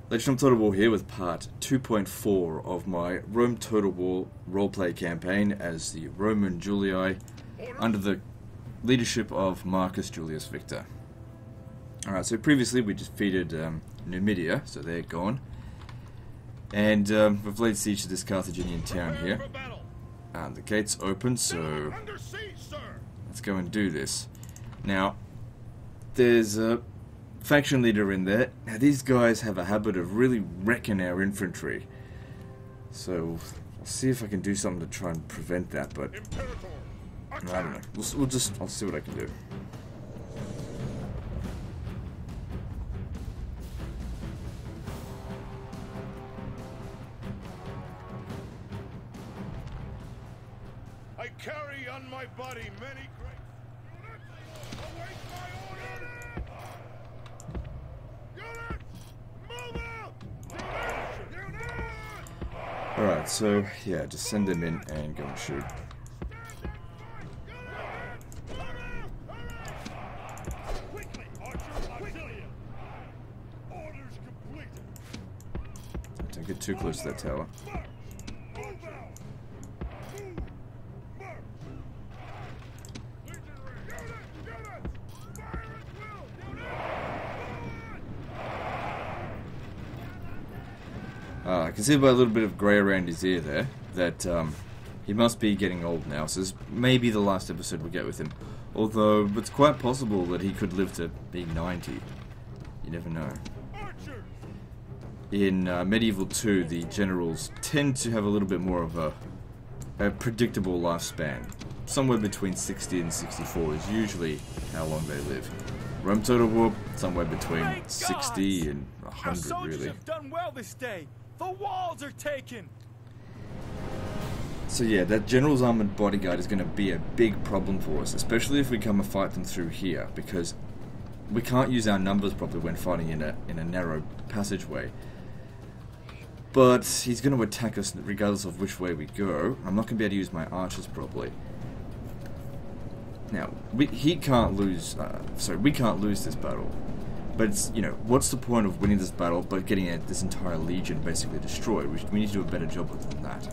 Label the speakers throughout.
Speaker 1: Legend of Total War here with part 2.4 of my Rome Total War roleplay campaign as the Roman Julii under the leadership of Marcus Julius Victor. Alright, so previously we defeated Numidia, so they're gone. And we've laid siege to this Carthaginian town here. The gate's open, so let's go and do this. Now, there's a faction leader in there. Now, these guys have a habit of really wrecking our infantry. So, I'll see if I can do something to try and prevent that, but I don't know. I'll see what I can do.
Speaker 2: I carry on my body many great. Await my order! Units! Move out!
Speaker 1: Alright, so, yeah, just send them in and go and shoot.
Speaker 2: Quickly, archers, auxilia! Orders completed.
Speaker 1: Don't get too close to that tower. I can see by a little bit of grey around his ear there that he must be getting old now, so this may be the last episode we get with him. Although, it's quite possible that he could live to be 90. You never know. In Medieval 2, the generals tend to have a little bit more of a predictable lifespan. Somewhere between 60 and 64 is usually how long they live. Rome Total War, somewhere between 60 and 100, really.
Speaker 3: Have done well this day. The walls are taken.
Speaker 1: So yeah, that general's armored bodyguard is going to be a big problem for us, especially if we come and fight them through here, because we can't use our numbers properly when fighting in a narrow passageway. But he's going to attack us regardless of which way we go. I'm not going to be able to use my archers properly. Now, we can't lose this battle. But it's, you know, what's the point of winning this battle but getting this entire legion basically destroyed? We need to do a better job than that.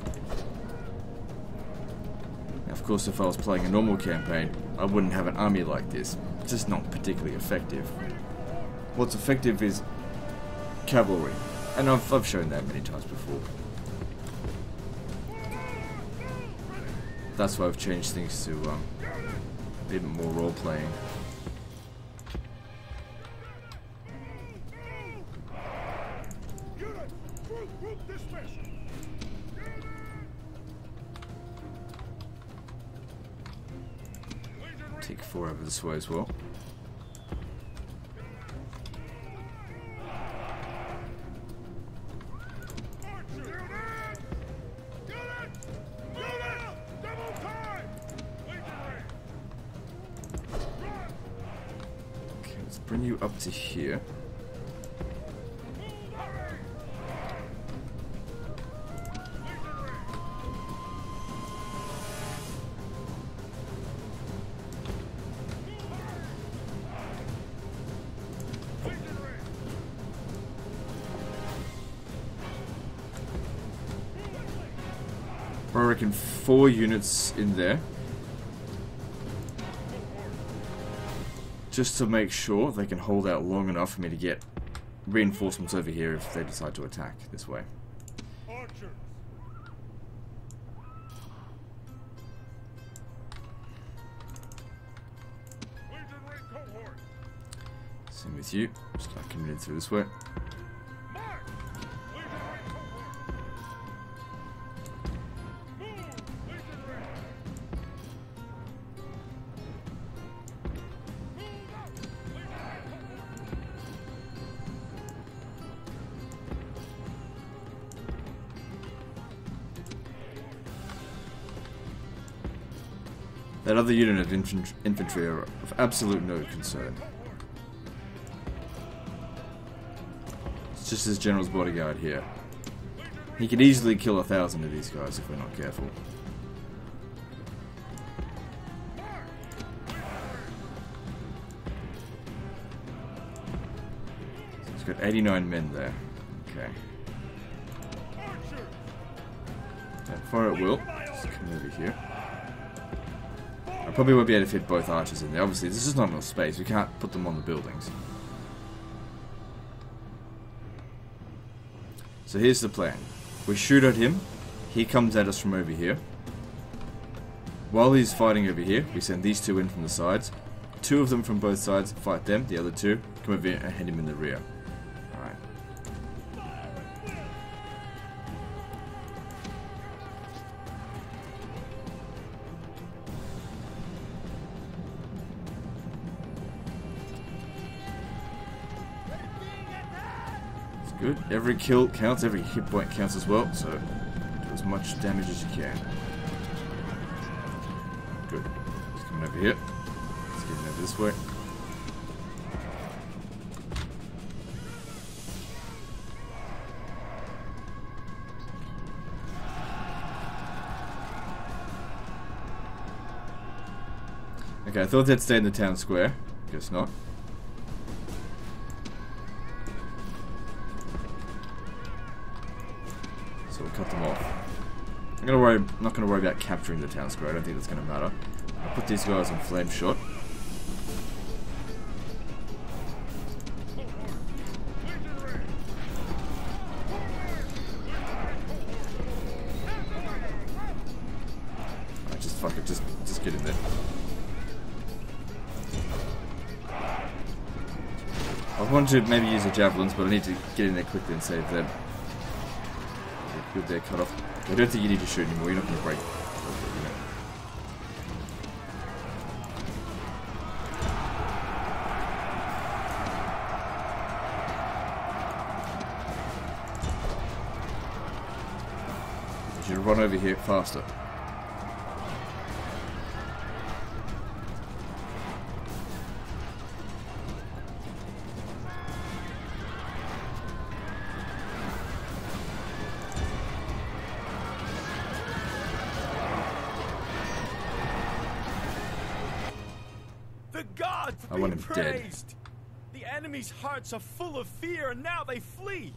Speaker 1: Now, of course, if I was playing a normal campaign, I wouldn't have an army like this. It's just not particularly effective. What's effective is cavalry, and I've shown that many times before. That's why I've changed things to a bit more role-playing. Take 4 over this way as well. Okay, let's bring you up to here. I reckon 4 units in there, just to make sure they can hold out long enough for me to get reinforcements over here if they decide to attack this way. Same with you, just start coming in through this way. That other unit of infantry are of absolute no concern. It's just his general's bodyguard here. He could easily kill 1,000 of these guys if we're not careful. He's got 89 men there. Okay.
Speaker 2: Archers!
Speaker 1: Don't fire at will. Just come over here. I probably won't be able to fit both archers in there. Obviously, this is not enough space. We can't put them on the buildings. So here's the plan. We shoot at him. He comes at us from over here. While he's fighting over here, we send these two in from the sides. Two of them from both sides fight them. The other two come over here and hit him in the rear. Alright. It's good. Every kill counts. Every hit point counts as well. So do as much damage as you can. Good. He's coming over here. He's getting over this way. Okay, I thought they'd stay in the town square. Guess not. So we'll cut them off. I'm not gonna worry about capturing the town square. I don't think that's gonna matter. I'll put these guys on flame shot. Alright, just fuck it. Just get in there. I wanted to maybe use the javelins, but I need to get in there quickly and save them. Good, they're cut off. I don't think you need to shoot anymore. You're not going to break. You should run over here faster.
Speaker 3: The gods
Speaker 1: I want
Speaker 3: be
Speaker 1: him dead.
Speaker 3: praised! The enemy's hearts are full of fear, and now they flee.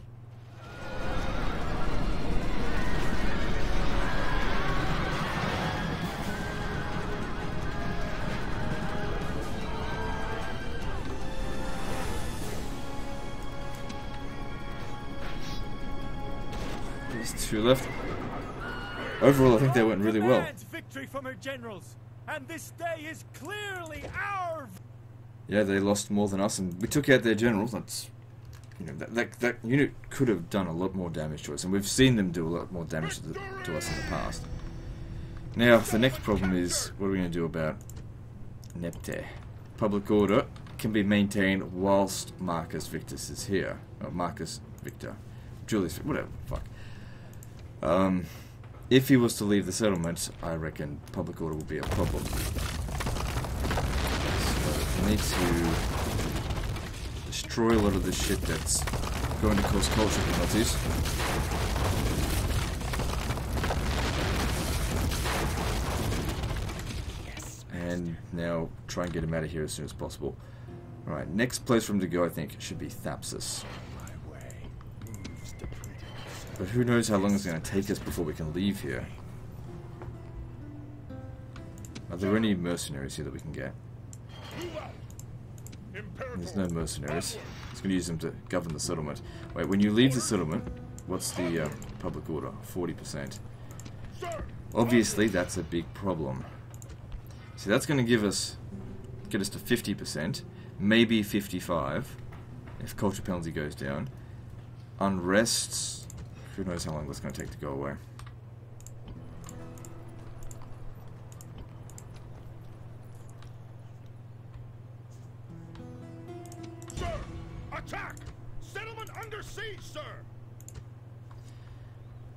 Speaker 1: There's two left. Overall, I think they went really well.
Speaker 3: Demands victory from her generals, and this day is clearly our.
Speaker 1: Yeah, they lost more than us, and we took out their generals. That's, you know, that unit could have done a lot more damage to us, and we've seen them do a lot more damage to us in the past. Now, the next problem is, what are we going to do about Nepte? Public order can be maintained whilst Marcus Victus is here. Oh, Marcus Victor. Julius, whatever, fuck. If he was to leave the settlement, I reckon public order would be a problem. We need to destroy a lot of this shit that's going to cause culture penalties. And now try and get him out of here as soon as possible. Alright, next place for him to go, I think, should be Thapsus. But who knows how long it's going to take us before we can leave here. Are there any mercenaries here that we can get? There's no mercenaries. It's going to use them to govern the settlement. Wait, when you leave the settlement, what's the public order? 40%. Obviously, that's a big problem. So that's going to get us to 50%, maybe 55%, if culture penalty goes down. Unrest, who knows how long that's going to take to go away.
Speaker 2: Attack! Settlement under siege, sir!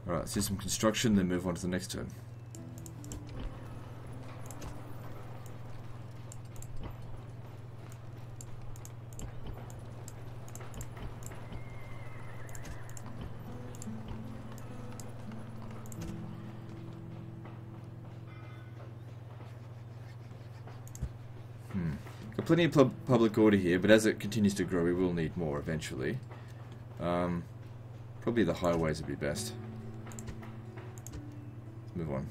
Speaker 1: Alright, let's do some construction, then move on to the next turn. Got plenty of public order here, but as it continues to grow, we will need more eventually. Probably the highways would be best. Let's move on.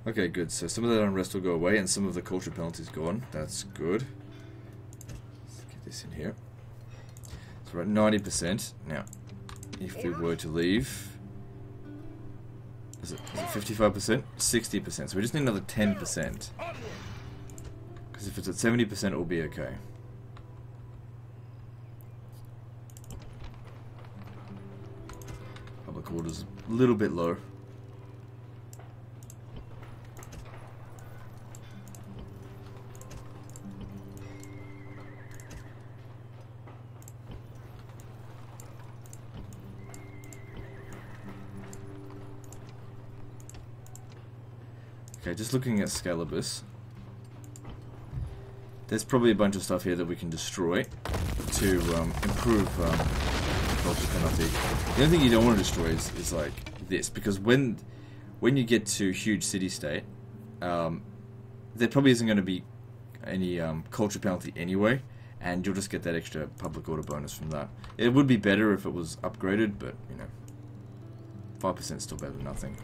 Speaker 1: Okay, good. So some of that unrest will go away, and some of the culture penalties gone. That's good. Let's get this in here. So we're at 90%. Now, if we were to leave... Is it 55%? 60%. So we just need another 10%. Because if it's at 70%, it will be okay. Public order's a little bit low. Okay, just looking at Scalibus, there's probably a bunch of stuff here that we can destroy to improve culture penalty. The only thing you don't want to destroy is like this, because when you get to huge city-state, there probably isn't going to be any culture penalty anyway, and you'll just get that extra public order bonus from that. It would be better if it was upgraded, but, you know, 5% is still better than nothing.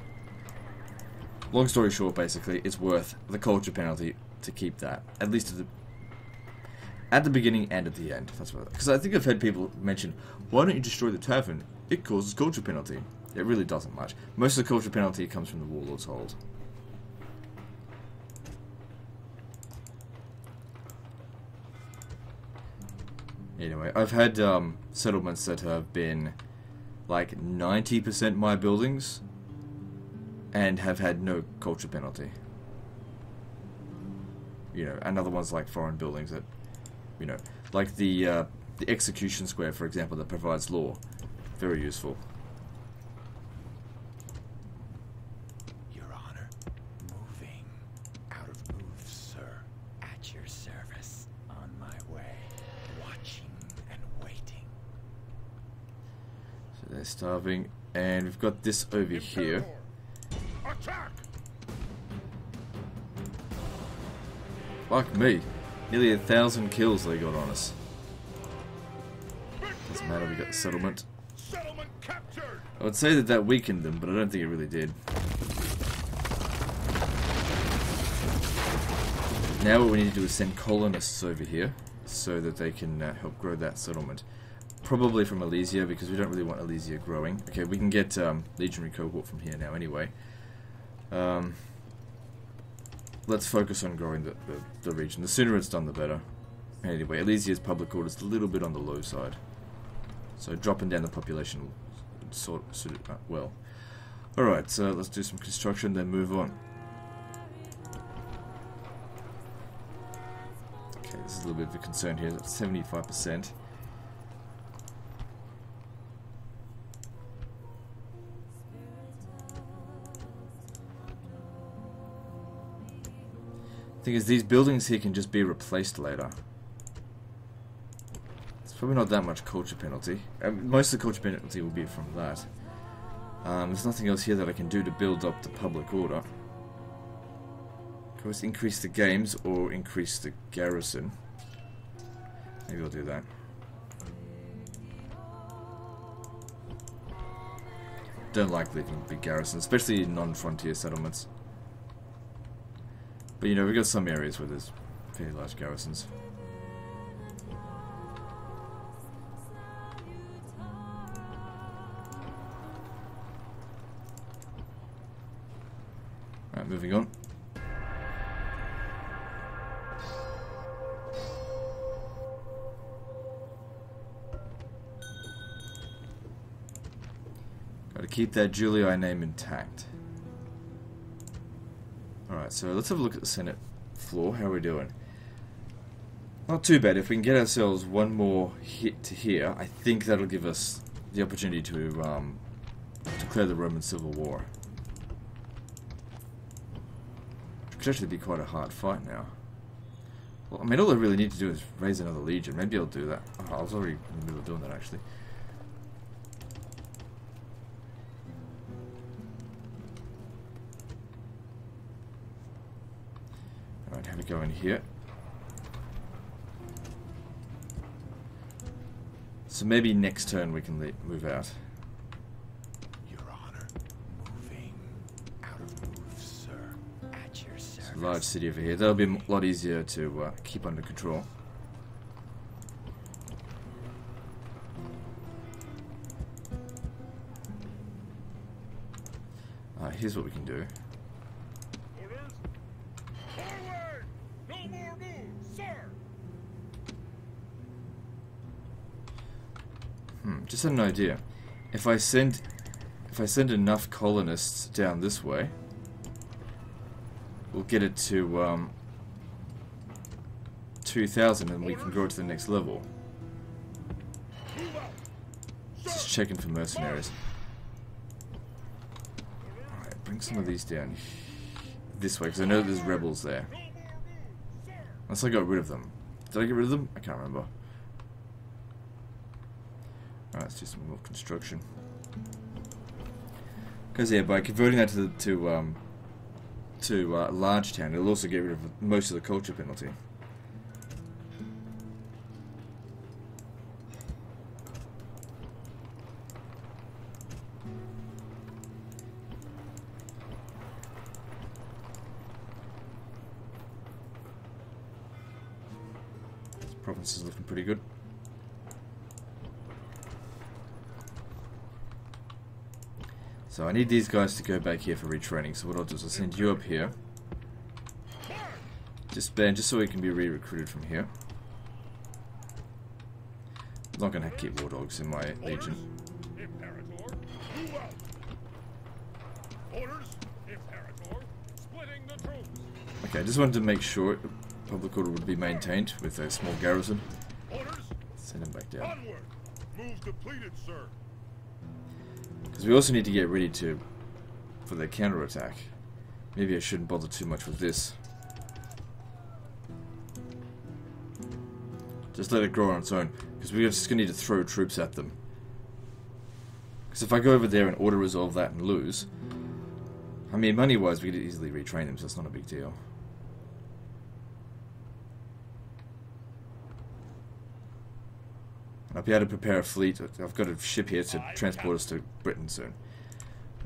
Speaker 1: Long story short, basically, it's worth the culture penalty to keep that, at least at the beginning and at the end. That's what. Because I think I've heard people mention, why don't you destroy the tavern? It causes culture penalty. It really doesn't much. Most of the culture penalty comes from the Warlord's Hold. Anyway, I've had settlements that have been like 90% my buildings, and have had no culture penalty. You know, and other ones like foreign buildings that, you know, like the execution square, for example, that provides law. Very useful.
Speaker 3: Your Honor, moving. Out of moves, sir. At your service. On my way. Watching and waiting.
Speaker 1: So they're starving, and we've got this over here.
Speaker 2: Attack!
Speaker 1: Fuck me. Nearly 1,000 kills they got on us. Doesn't matter, we got the settlement.
Speaker 2: Settlement captured!
Speaker 1: I would say that weakened them, but I don't think it really did. Now what we need to do is send colonists over here, so that they can help grow that settlement. Probably from Elysia, because we don't really want Elysia growing. Okay, we can get legionary cohort from here now anyway. Let's focus on growing the region. The sooner it's done, the better. Anyway, Elysia's public order is a little bit on the low side. So dropping down the population will suit it well. Alright, so let's do some construction, then move on. Okay, this is a little bit of a concern here. That's 75%. Thing is, these buildings here can just be replaced later. It's probably not that much culture penalty. Most of the culture penalty will be from that. There's nothing else here that I can do to build up the public order. Of course, increase the games or increase the garrison. Maybe I'll do that. Don't like leaving big garrisons, especially in non-frontier settlements. But you know, we've got some areas where there's fairly large garrisons. Alright, moving on. Gotta keep that Julii name intact. Alright, so let's have a look at the Senate floor. How are we doing? Not too bad. If we can get ourselves one more hit to here, I think that'll give us the opportunity to declare the Roman Civil War. Which could actually be quite a hard fight now. Well, I mean, all I really need to do is raise another legion. Maybe I'll do that. Oh, I was already in the middle of doing that, actually. Alright, have we go in here. So maybe next turn we can move out.
Speaker 3: Your Honor, moving. Out of move, sir. At your service.
Speaker 1: It's a large city over here. That'll be a lot easier to keep under control. Here's what we can do.
Speaker 2: Orders. Forward! No more moves, sir!
Speaker 1: Just had an idea. If I send enough colonists down this way, we'll get it to 2,000 and we can grow it to the next level.
Speaker 2: Move out!
Speaker 1: Just checking for mercenaries. Alright, bring some of these down this way, because I know there's rebels there.
Speaker 2: No more moves, sir!
Speaker 1: Unless I got rid of them. Did I get rid of them? I can't remember. Alright, let's do some more construction. Because yeah, by converting that to large town, it'll also get rid of most of the culture penalty. This province is looking pretty good. So I need these guys to go back here for retraining, so what I'll do is I'll send you up here. Just so we can be re-recruited from here. I'm not going to keep war dogs in my legion.
Speaker 2: Imperator, move out! Orders, Imperator, splitting the troops!
Speaker 1: Okay, I just wanted to make sure public order would be maintained with a small garrison.
Speaker 2: Orders,
Speaker 1: Send them back down.
Speaker 2: onward! Moves depleted, sir!
Speaker 1: Because we also need to get ready for their counterattack. Maybe I shouldn't bother too much with this. Just let it grow on its own, because we're just going to need to throw troops at them. Because if I go over there and auto-resolve that and lose, I mean, money-wise, we could easily retrain them, so it's not a big deal. I'll be able to prepare a fleet. I've got a ship here to transport us to Britain soon.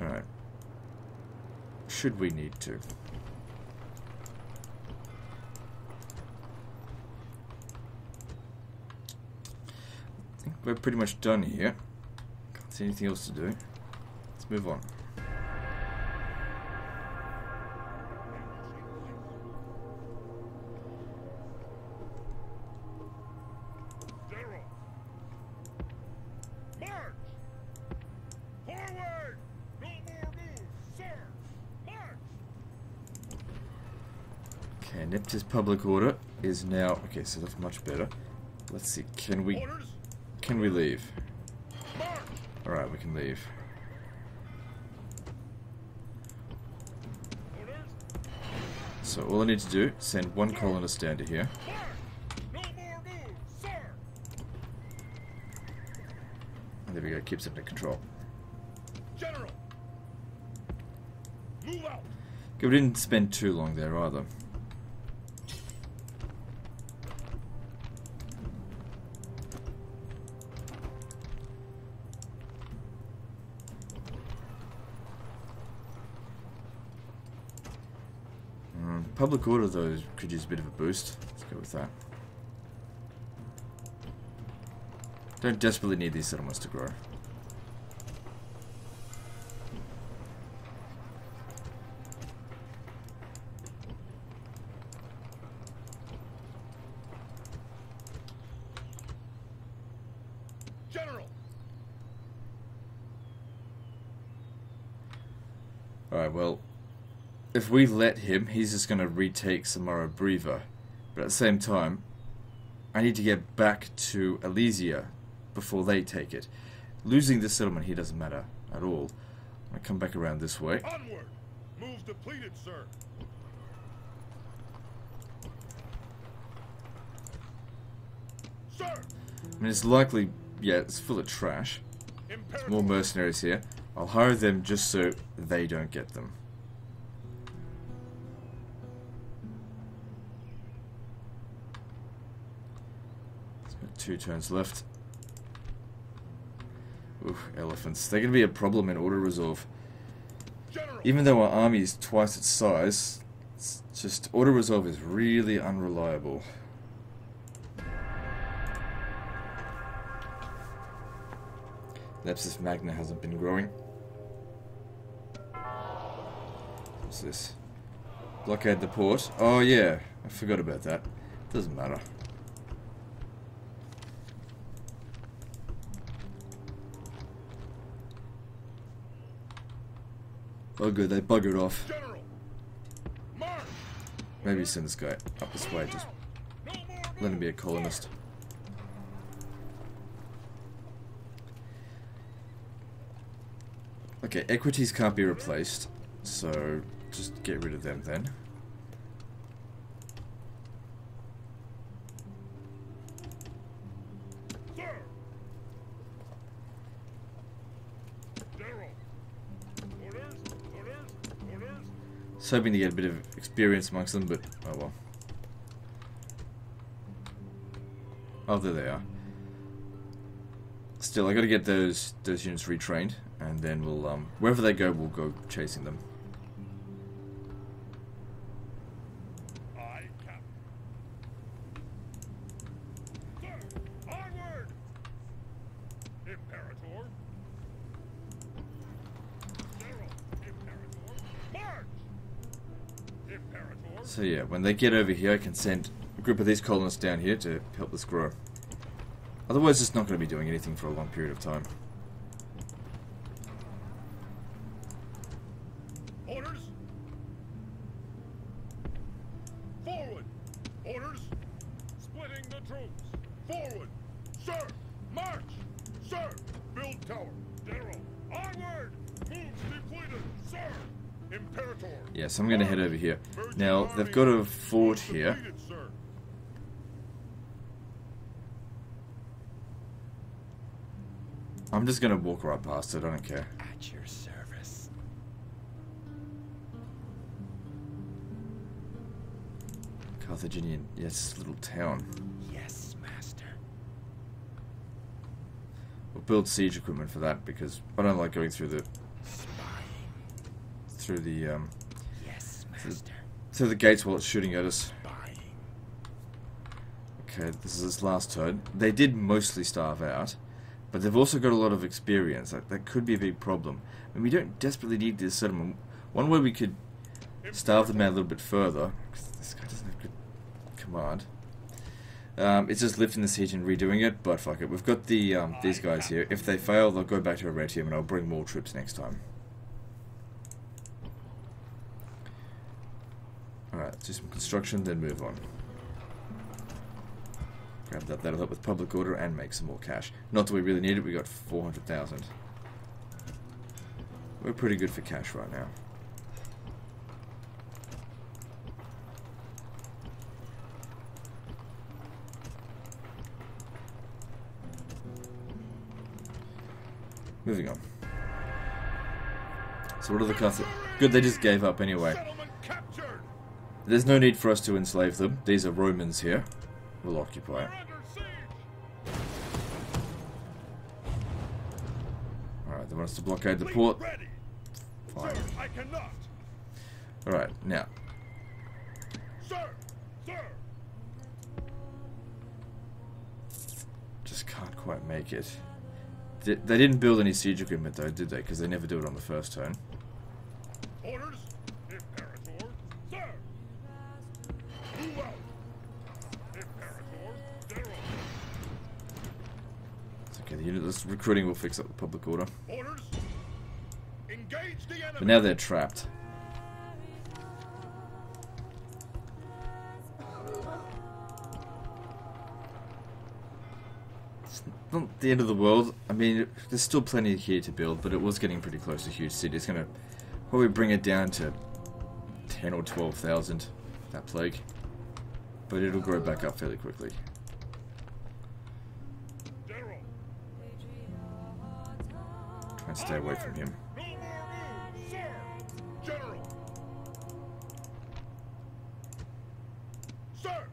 Speaker 1: Alright. Should we need to? I think we're pretty much done here. Can't see anything else to do. Let's move on.
Speaker 2: General! March! Forward! No more moves, sir! March!
Speaker 1: Okay, Neptus public order is now... Okay, so that's much better. Let's see, can we leave?
Speaker 2: March!
Speaker 1: Alright, we can leave.
Speaker 2: Orders!
Speaker 1: So all I need to do, send one colonist down to here.
Speaker 2: March! No more moves, sir!
Speaker 1: And there we go, keeps it under control.
Speaker 2: General! Move out!
Speaker 1: Okay, we didn't spend too long there either. Public order, though, could use a bit of a boost. Let's go with that. Don't desperately need these settlements to grow.
Speaker 2: General!
Speaker 1: Alright, well, if we let him, he's just going to retake Samara Breva. But at the same time, I need to get back to Alesia before they take it. Losing this settlement here doesn't matter. at all. I come back around this way.
Speaker 2: Onward! Moves depleted, sir. Sir!
Speaker 1: I mean, it's likely, yeah, it's full of trash.
Speaker 2: Imperator.
Speaker 1: More mercenaries here. I'll hire them just so they don't get them. It's got 2 turns left. Oof, elephants. They're going to be a problem in auto-resolve.
Speaker 2: General.
Speaker 1: Even though our army is twice its size, it's just auto-resolve is really unreliable. Lepsis Magna hasn't been growing. What's this? Blockade the port. Oh yeah, I forgot about that. Doesn't matter. Oh good, they buggered off.
Speaker 2: General. March.
Speaker 1: Maybe send this guy up this way, just
Speaker 2: No more
Speaker 1: let him be a colonist. Okay, equities can't be replaced, so just get rid of them then.
Speaker 2: Sir. General. Orders.
Speaker 1: Just hoping to get a bit of experience amongst them, but oh well. Oh, there they are. Still, I got to get those units retrained, and then we'll wherever they go, we'll go chasing them.
Speaker 2: Aye, Captain. Sir, onward! Imperator. General, Imperator. March! Imperator.
Speaker 1: So yeah, when they get over here, I can send a group of these colonists down here to help this grow. Otherwise, it's not going to be doing anything for a long period of time.
Speaker 2: Orders. Forward. Orders. Splitting the troops. Forward. Sir. March. Sir. Build tower. General. Onward. Moves depleted. Sir. Imperator.
Speaker 1: Yes, I'm going to head over here. Now, they've got a fort here.
Speaker 2: Depleted, sir.
Speaker 1: I'm just going to walk right past it, I don't care.
Speaker 3: At your service.
Speaker 1: Carthaginian, yes, little town.
Speaker 3: Yes, master.
Speaker 1: We'll build siege equipment for that because I don't like going through the
Speaker 3: Spying. Yes, master.
Speaker 1: through the gates while it's shooting at us.
Speaker 3: Spying.
Speaker 1: Okay, this is its last turn. They did mostly starve out, but they've also got a lot of experience. That could be a big problem. I mean, we don't desperately need this settlement. One way we could starve them out a little bit further, because this guy doesn't have good command. It's just lifting the siege and redoing it, but fuck it. We've got the these guys here. If they fail, they'll go back to Arretium, and I'll bring more troops next time. Alright, do some construction, then move on. Grab that, that'll help with public order and make some more cash. Not that we really need it, we got 400,000. We're pretty good for cash right now. Moving on. So what are the Carthaginians? Good, they just gave up anyway.
Speaker 2: Settlement captured.
Speaker 1: There's no need for us to enslave them. These are Romans here. We'll occupy
Speaker 2: We're
Speaker 1: it.
Speaker 2: under siege.
Speaker 1: Alright, they want us to blockade the
Speaker 2: Fleet
Speaker 1: port.
Speaker 2: ready.
Speaker 1: Fine.
Speaker 2: Sir, I cannot.
Speaker 1: Alright, now.
Speaker 2: Sir. Sir.
Speaker 1: Just can't quite make it. They didn't build any siege equipment though, did they? Because they never do it on the first turn.
Speaker 2: Orders. Imperator. Sir. Move out. Imperator. General.
Speaker 1: It's okay, the unit that's recruiting will fix up the public order.
Speaker 2: Orders. Engage the enemy.
Speaker 1: But now they're trapped. not the end of the world. I mean, there's still plenty here to build, but it was getting pretty close to huge city. It's going to probably bring it down to 10 or 12,000, that plague. But it'll grow back up fairly quickly.
Speaker 2: General.
Speaker 1: Try and stay away from him.
Speaker 2: No more moves, sir. General. Sir.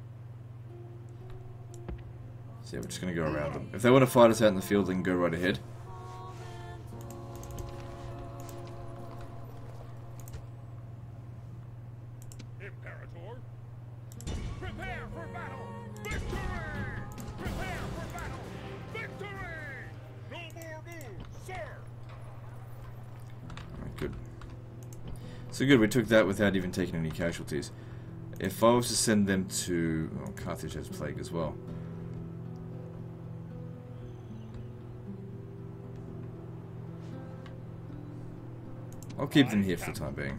Speaker 1: So yeah, we're just going to go around them. If they want to fight us out in the field, they can go right ahead.
Speaker 2: Imperator. Prepare for battle. Victory! Prepare for battle. Victory! No more moves, sir.
Speaker 1: Alright, good. So good, we took that without even taking any casualties. If I was to send them to... Oh, Carthage has plague as well. I'll keep them here for the time being.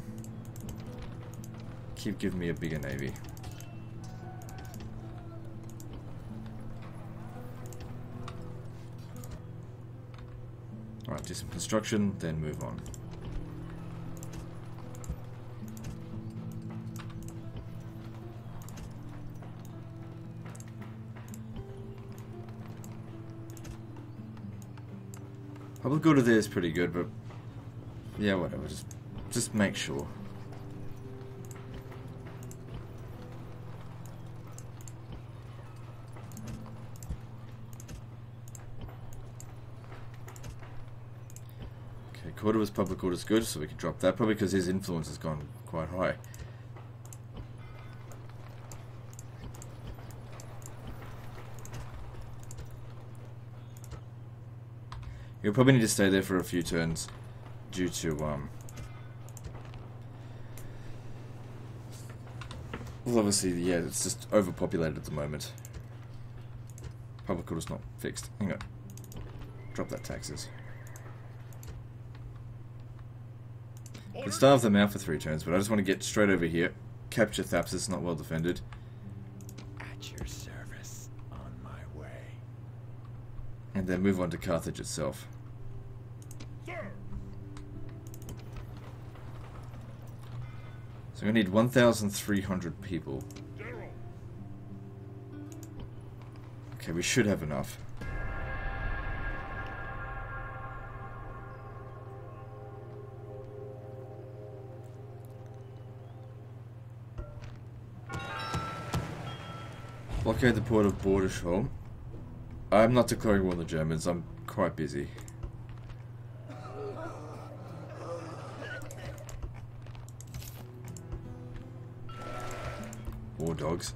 Speaker 1: Keep giving me a bigger navy. Alright, do some construction, then move on. Public order there is pretty good, but yeah, whatever. Just make sure. Okay, Cordova's public order is good, so we can drop that. Probably because his influence has gone quite high. You'll probably need to stay there for a few turns due to, well, obviously, yeah, it's just overpopulated at the moment. Public order's not fixed. Hang on. Drop that taxes. Can starve them out for 3 turns, but I just want to get straight over here. Capture Thapsus, not well defended.
Speaker 3: At your service, on my way.
Speaker 1: And then move on to Carthage itself.
Speaker 2: Sir.
Speaker 1: So we need 1,300 people.
Speaker 2: General.
Speaker 1: Okay, we should have enough. Blockade the port of Bordesholm. I'm not declaring war on the Germans, I'm quite busy. War dogs.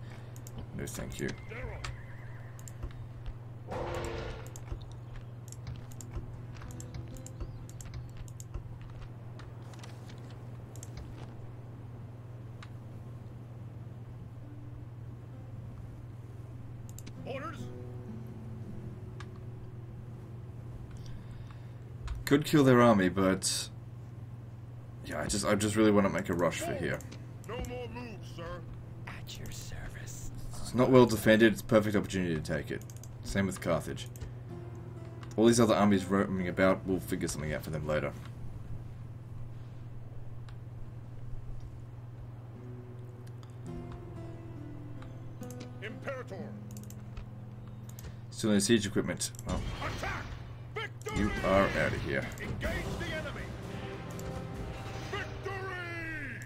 Speaker 1: No thank you.
Speaker 2: General. Orders.
Speaker 1: Could kill their army, but yeah, I just really want to make a rush for here.
Speaker 2: No more moves, sir.
Speaker 3: At your service.
Speaker 1: It's not well defended, it's a perfect opportunity to take it. Same with Carthage. All these other armies roaming about, we'll figure something out for them later.
Speaker 2: Imperator.
Speaker 1: Still no siege equipment. Well,
Speaker 2: Attack. Victory.
Speaker 1: you are out of here.
Speaker 2: Engage the enemy. Victory.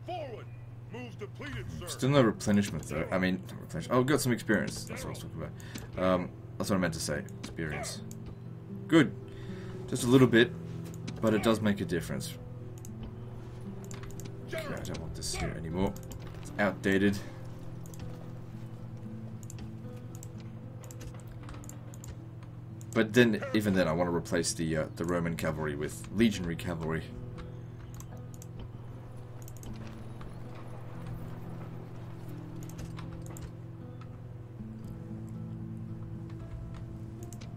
Speaker 2: Forward. Moves depleted, sir.
Speaker 1: Still no replenishment though. I mean, not replenish. Oh, got some experience. That's what I was talking about. That's what I meant to say. Experience. Good. Just a little bit, but it does make a difference. Okay, I don't want this here anymore. It's outdated. But then, even then, I want to replace the Roman cavalry with legionary cavalry.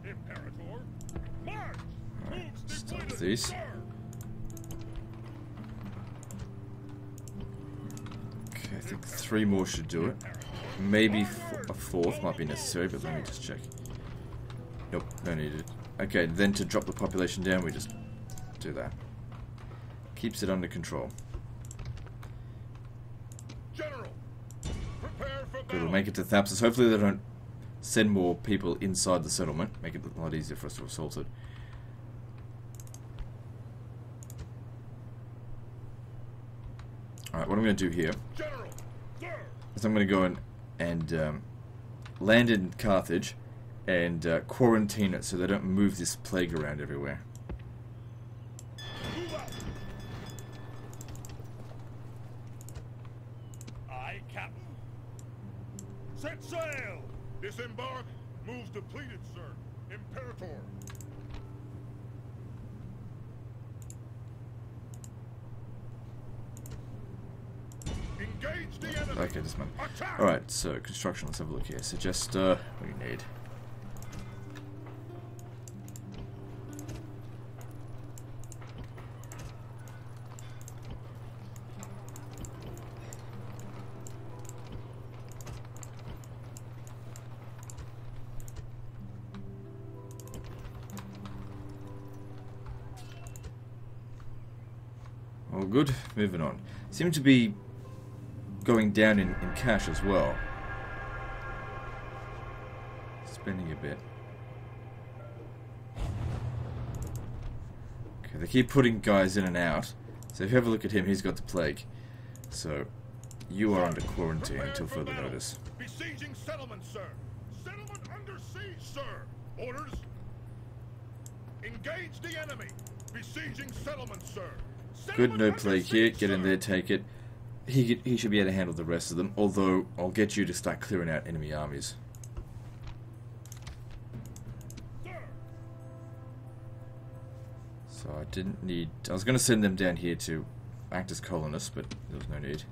Speaker 2: Imperator. March.
Speaker 1: Alright,
Speaker 2: Moves
Speaker 1: start with
Speaker 2: depleted,
Speaker 1: these.
Speaker 2: sir.
Speaker 1: Okay, I think 3 more should do it. Maybe a 4th might be necessary, but let me just check. Nope, no needed. Okay, then to drop the population down, we just do that. Keeps it under control.
Speaker 2: General, prepare for
Speaker 1: Good, we'll make it to Thapsus. Hopefully they don't send more people inside the settlement. Make it a lot easier for us to assault it. Alright, what I'm going to do here
Speaker 2: General, sir.
Speaker 1: is I'm going to go in and land in Carthage and quarantine it so they don't move this plague around everywhere.
Speaker 2: Move out. Aye, Captain. Set sail. Disembark. Moves depleted, sir. Imperator. Engage the enemy.
Speaker 1: Okay, this one.
Speaker 2: Attack.
Speaker 1: Alright, so construction, let's have a look here. Suggest, what do you need? All good, moving on. Seem to be going down in cash as well. Spending a bit. Okay, they keep putting guys in and out. So if you have a look at him, he's got the plague. So you are under quarantine until further notice.
Speaker 2: Besieging settlement, sir. Settlement under siege, sir. Orders. Engage the enemy. Besieging settlement, sir.
Speaker 1: Good, no
Speaker 2: Settlement
Speaker 1: plague
Speaker 2: under
Speaker 1: here.
Speaker 2: siege,
Speaker 1: Get in
Speaker 2: sir.
Speaker 1: there, take it. He should be able to handle the rest of them. Although I'll get you to start clearing out enemy armies.
Speaker 2: Sir.
Speaker 1: So I didn't need... I was going to send them down here to act as colonists, but there was no need.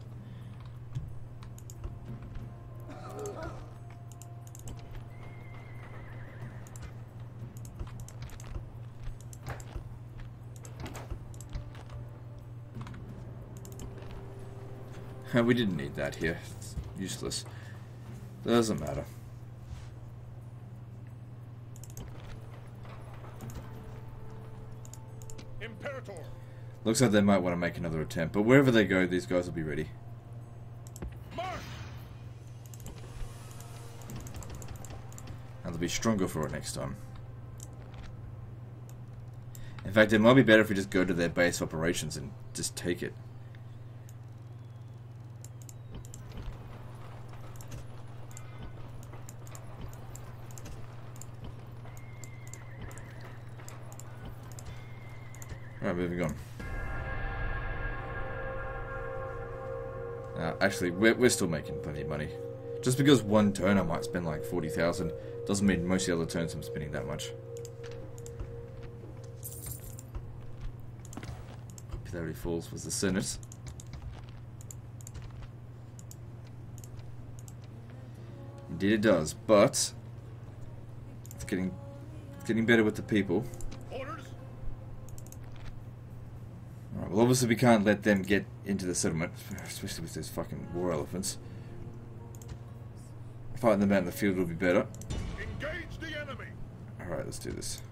Speaker 1: We didn't need that here. It's useless. Doesn't matter.
Speaker 2: Imperator.
Speaker 1: Looks like they might want to make another attempt, but wherever they go, these guys will be ready.
Speaker 2: March.
Speaker 1: And they'll be stronger for it next time. In fact, it might be better if we just go to their base operations and just take it. Alright, moving on. Actually, we're still making plenty of money. Just because one turn I might spend like 40,000 doesn't mean most of the other turns I'm spending that much. Popularity falls was the Senate. Indeed it does, but it's getting better with the people.
Speaker 2: Orders.
Speaker 1: Alright, well obviously we can't let them get into the settlement, especially with those fucking war elephants. Fighting them out in the field will be better.
Speaker 2: Engage the enemy.
Speaker 1: Alright, let's do this.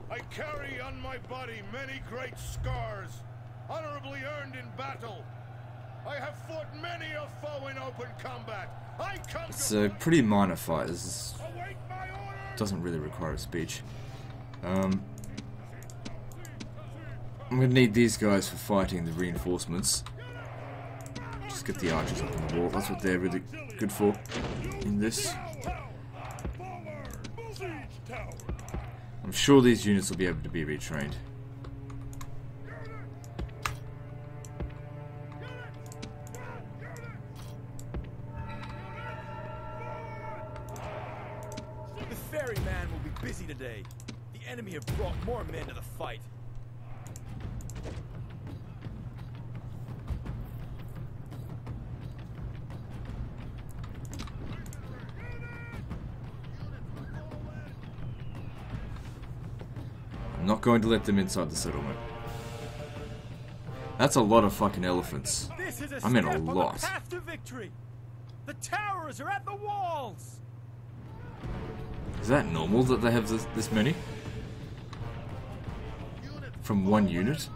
Speaker 2: I carry on my body many great scars, honorably earned in battle. I have fought many a foe in open combat. I come
Speaker 1: It's
Speaker 2: to
Speaker 1: a pretty minor fight. This
Speaker 2: await my orders.
Speaker 1: doesn't really require a speech. I'm gonna need these guys for fighting the reinforcements. Just get the archers up on the wall. That's what they're really good for in this.
Speaker 2: Forward. Siege tower.
Speaker 1: I'm sure these units will be able to be retrained.
Speaker 3: The ferryman will be busy today. The enemy have brought more men to the fight.
Speaker 1: going to let them inside the settlement. That's a lot of fucking elephants.
Speaker 4: This is
Speaker 1: I mean a
Speaker 4: step on the
Speaker 1: lot.
Speaker 4: path to victory. The towers are at the walls.
Speaker 1: Is that normal that they have this many? From one unit?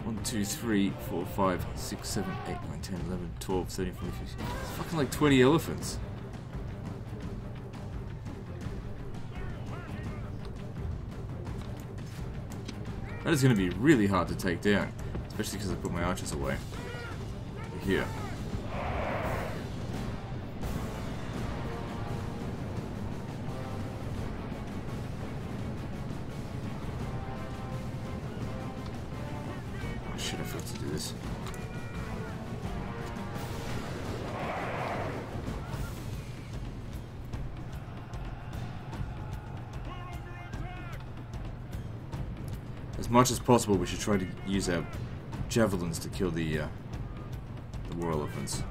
Speaker 1: 1, 2, 3, 4, 5, 6, 7, 8, 9, 10, 11, 12, 13, 14, 15. It's fucking like 20 elephants. That is going to be really hard to take down, especially because I put my archers away. Here. Oh shit, I forgot to do this. As much as possible, we should try to use our javelins to kill the war elephants.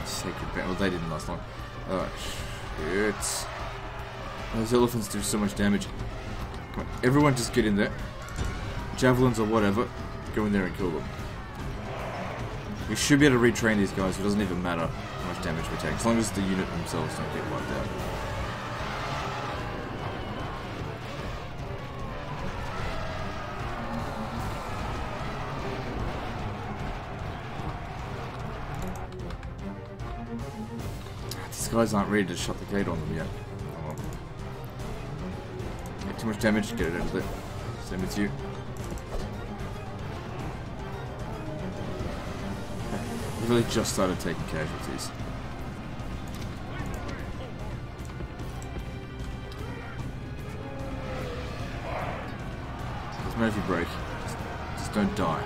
Speaker 1: Sacred band. Well, they didn't last long. Oh, shit. Those elephants do so much damage. Come on, everyone just get in there. Javelins or whatever. Go in there and kill them. We should be able to retrain these guys. It doesn't even matter how much damage we take. As long as the unit themselves don't get wiped out. These guys aren't ready to shut the gate on them yet. Oh well. Get too much damage, get it out of there. Same with you. We've really just started taking casualties. Doesn't matter if you break. Just don't die.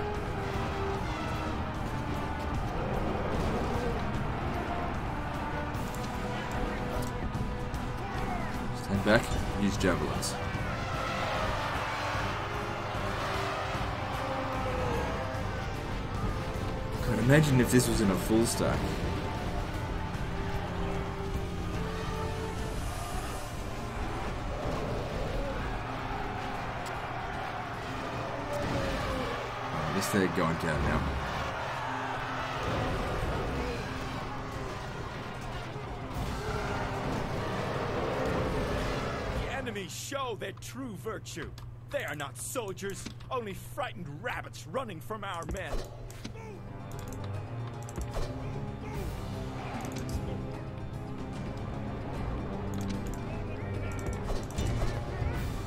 Speaker 1: Stand back, use javelins. God, imagine if this was in a full stack. I guess they're going down now.
Speaker 4: Show their true virtue. They are not soldiers, only frightened rabbits running from our men.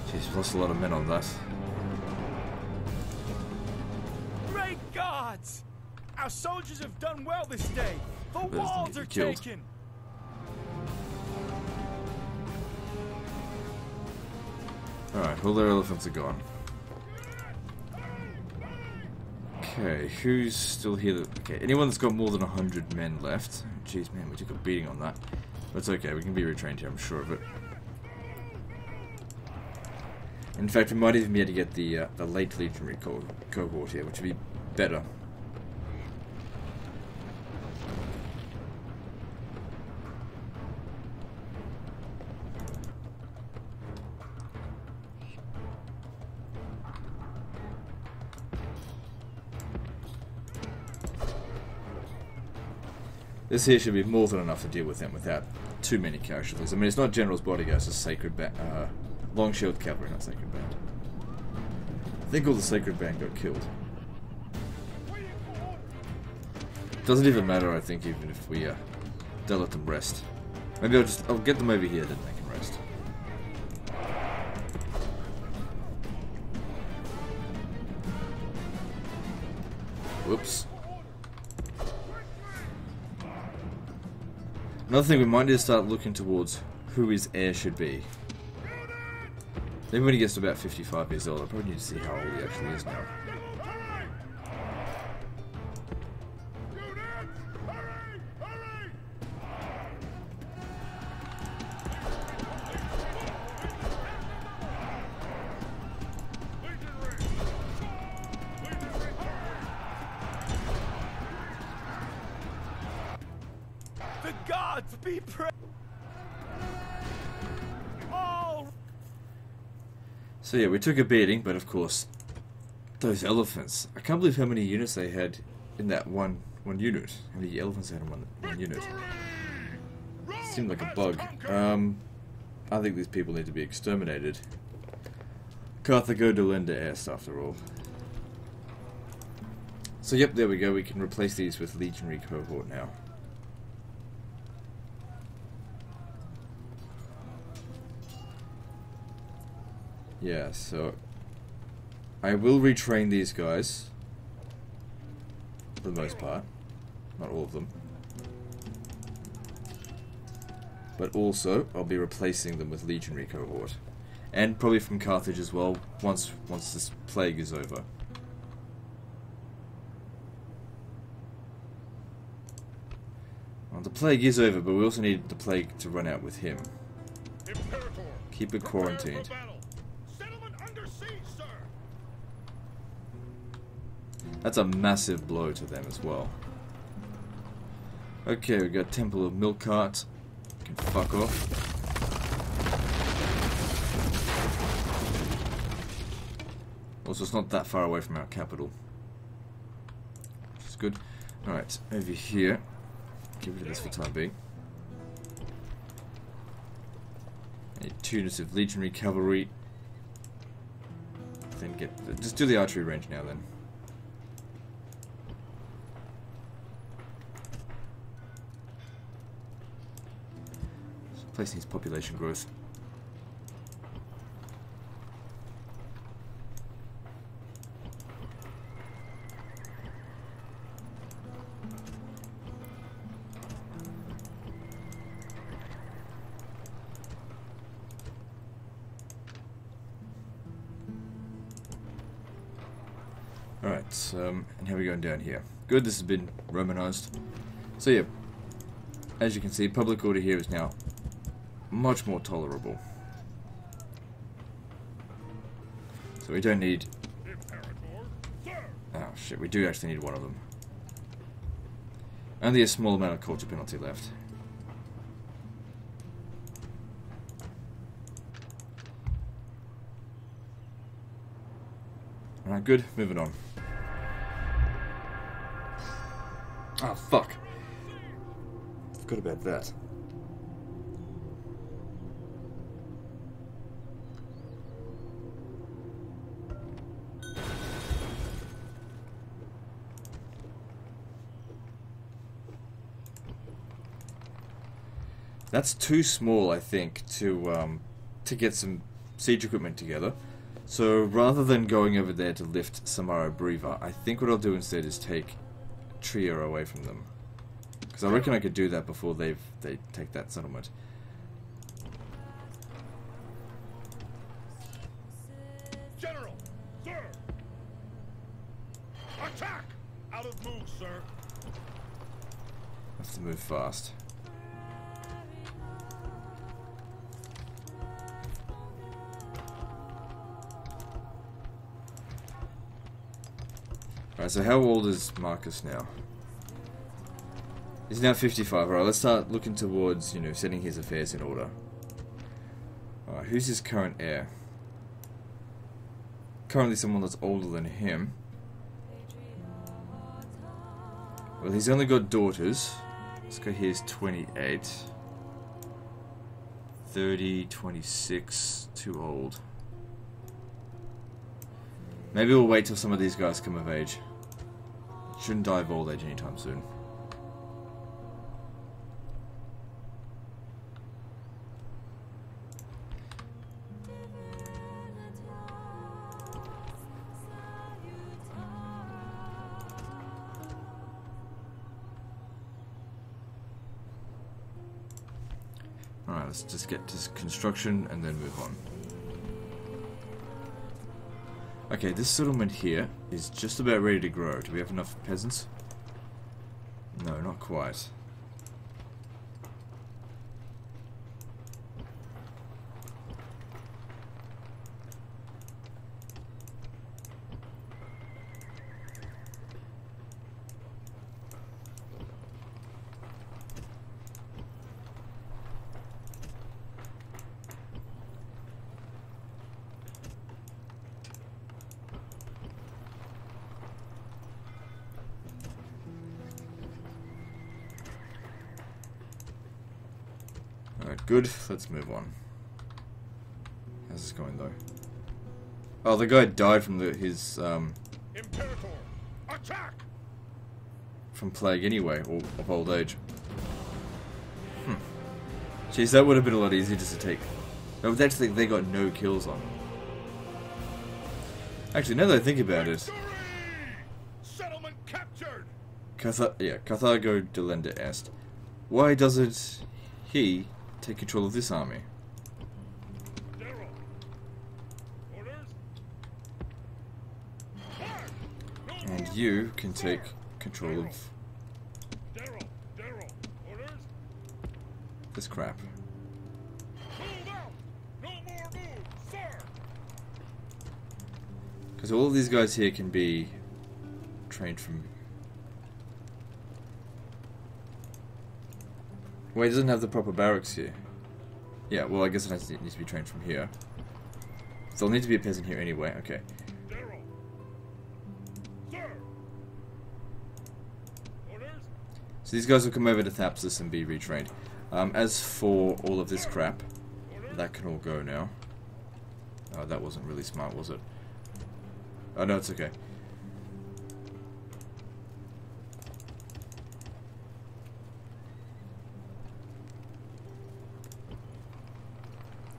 Speaker 1: Jeez, we've lost a lot of men on that.
Speaker 4: Great gods! Our soldiers have done well this day. The
Speaker 1: Those
Speaker 4: walls
Speaker 1: need to
Speaker 4: are
Speaker 1: be killed.
Speaker 4: taken.
Speaker 1: Alright, all their elephants are gone. Okay, who's still here? Okay, anyone that's got more than 100 men left. Jeez, man, we took a beating on that. But it's okay, we can be retrained here, I'm sure of it. In fact, we might even be able to get the late legionary cohort here, which would be better. This here should be more than enough to deal with them without too many casualties. I mean, it's not General's Bodyguards, it's Sacred Band. Long Shield Cavalry, not Sacred Band. I think all the Sacred Band got killed. Doesn't even matter, I think, even if we don't let them rest. Maybe I'll get them over here, then they can rest. Whoops. Another thing, we might need to start looking towards who his heir should be. Maybe when he gets to about 55 years old, I probably need to see how old he actually is now.
Speaker 4: The gods be praised! All
Speaker 1: So yeah, we took a beating, but of course, those elephants. I can't believe how many units they had in that one unit. How many elephants they had in one unit. Seemed like a bug. I think these people need to be exterminated. Carthago Dolenda Est, after all. So yep, there we go. We can replace these with Legionary Cohort now. Yeah, so I will retrain these guys for the most part, not all of them, but also I'll be replacing them with Legionary Cohort, and probably from Carthage as well once this plague is over. Well, the plague is over, but we also need the plague to run out with him.
Speaker 2: Imperator,
Speaker 1: Keep it
Speaker 2: prepare for
Speaker 1: quarantined.
Speaker 2: battle. Settlement under siege, sir.
Speaker 1: That's a massive blow to them as well. Okay, we got Temple of Milcart. Can fuck off. Also, it's not that far away from our capital, which is good. Alright, over here. Get rid of this for the time being. Need 2 units of Legionary Cavalry. Then just do the archery range now then. This place needs population growth. Alright, and how are we going down here? Good, this has been Romanized. So yeah, as you can see, public order here is now much more tolerable. So we don't need... Oh shit, we do actually need one of them. Only a small amount of culture penalty left. Alright, good, moving on. Oh, fuck. Forgot about that. That's too small, I think, to get some siege equipment together. So rather than going over there to lift Samara Breva, I think what I'll do instead is take Trio away from them, because I reckon I could do that before they take that settlement.
Speaker 2: General, sir. Attack! Out of move, sir.
Speaker 1: Have to move fast. Alright, so how old is Marcus now? He's now 55. Alright, let's start looking towards, you know, setting his affairs in order. Alright, who's his current heir? Currently someone that's older than him. Well, he's only got daughters. This guy here is 28. 30, 26, too old. Maybe we'll wait till some of these guys come of age. Shouldn't die of old age anytime soon. Alright, let's just get to construction and then move on. Okay, this settlement here is just about ready to grow. Do we have enough peasants? No, not quite. Alright, good. Let's move on. How's this going though? Oh, the guy died from his
Speaker 2: Imperator, attack!
Speaker 1: from plague anyway, or of old age. Jeez, that would have been a lot easier just to take. No, actually, they got no kills on them. Actually, now that I think about it,
Speaker 2: Victory! Settlement captured!
Speaker 1: Carthago delenda est. Why doesn't he take control of this army?
Speaker 2: General. Orders? Fire! No
Speaker 1: And
Speaker 2: more
Speaker 1: you
Speaker 2: moves,
Speaker 1: can
Speaker 2: sir.
Speaker 1: take control of
Speaker 2: General. Orders?
Speaker 1: this crap.
Speaker 2: Move out! No more moves, sir!
Speaker 1: Because all of these guys here can be trained from... Wait, it doesn't have the proper barracks here. Yeah, well, I guess it needs to be trained from here. So there'll need to be a peasant here anyway, okay.
Speaker 2: General. Sir! Orders?
Speaker 1: So these guys will come over to Thapsus and be retrained. As for all of this crap, that can all go now. Oh, that wasn't really smart, was it? Oh, no, it's okay.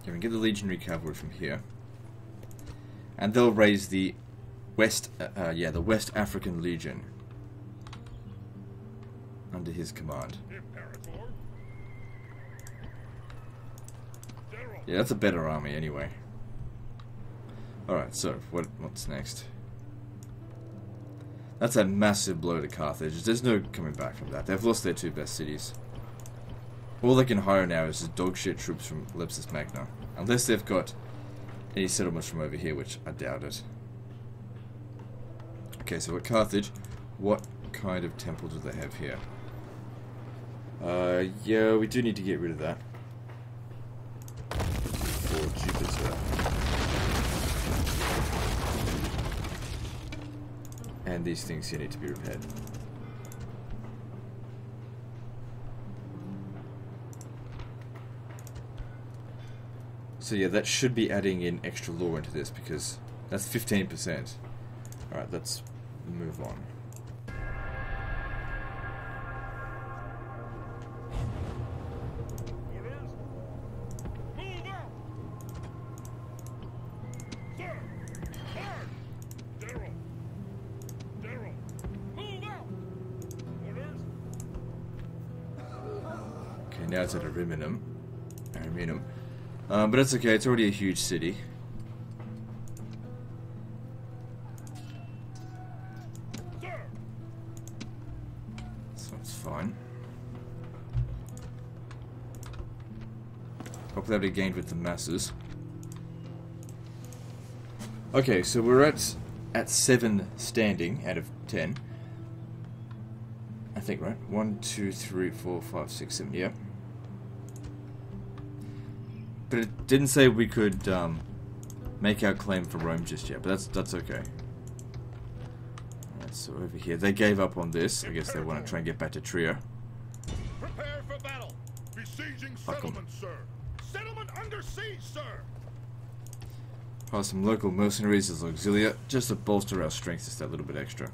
Speaker 1: Okay, we can get the legionary cavalry from here. And they'll raise the West African Legion under his command.
Speaker 2: Imperator? General.
Speaker 1: Yeah, that's a better army anyway. Alright, so what's next? That's a massive blow to Carthage. There's no coming back from that. They've lost their two best cities. All they can hire now is just dogshit troops from Lepsis Magna. Unless they've got any settlements from over here, which I doubt it. Okay, so at Carthage, what kind of temple do they have here? Yeah, we do need to get rid of that. For Jupiter. And these things here need to be repaired. So yeah, that should be adding in extra law into this because that's 15%. Alright, let's move on.
Speaker 2: Orders? Move out! Sir! Guard! General! General! Move out! Orders?
Speaker 1: Okay, now it's at Ariminum. But that's okay, it's already a huge city.
Speaker 2: Sir!
Speaker 1: So it's fine. Popularity gained with the masses. Okay, so we're at 7 standing out of 10. I think, right? 1, 2, 3, 4, 5, 6, 7, yeah. But it didn't say we could make our claim for Rome just yet, but that's okay. Alright, so over here, they gave up on this. I guess they want to try and get back to Trier.
Speaker 2: Prepare for battle! Besieging
Speaker 1: Fuck 'em.
Speaker 2: settlement, sir! Settlement under siege, sir!
Speaker 1: Hire some local mercenaries as auxilia, just to bolster our strength just that little bit extra.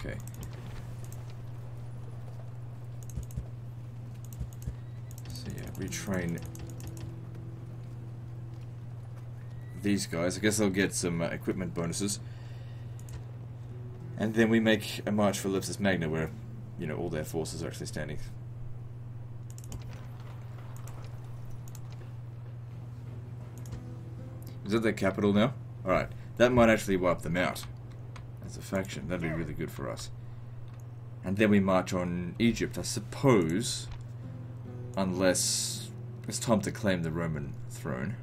Speaker 1: Okay. So yeah, retrain these guys. I guess they'll get some equipment bonuses. And then we make a march for Leptis Magna, where, you know, all their forces are actually standing. Is that their capital now? Alright, that might actually wipe them out as a faction. That'd be really good for us. And then we march on Egypt, I suppose, unless it's time to claim the Roman throne.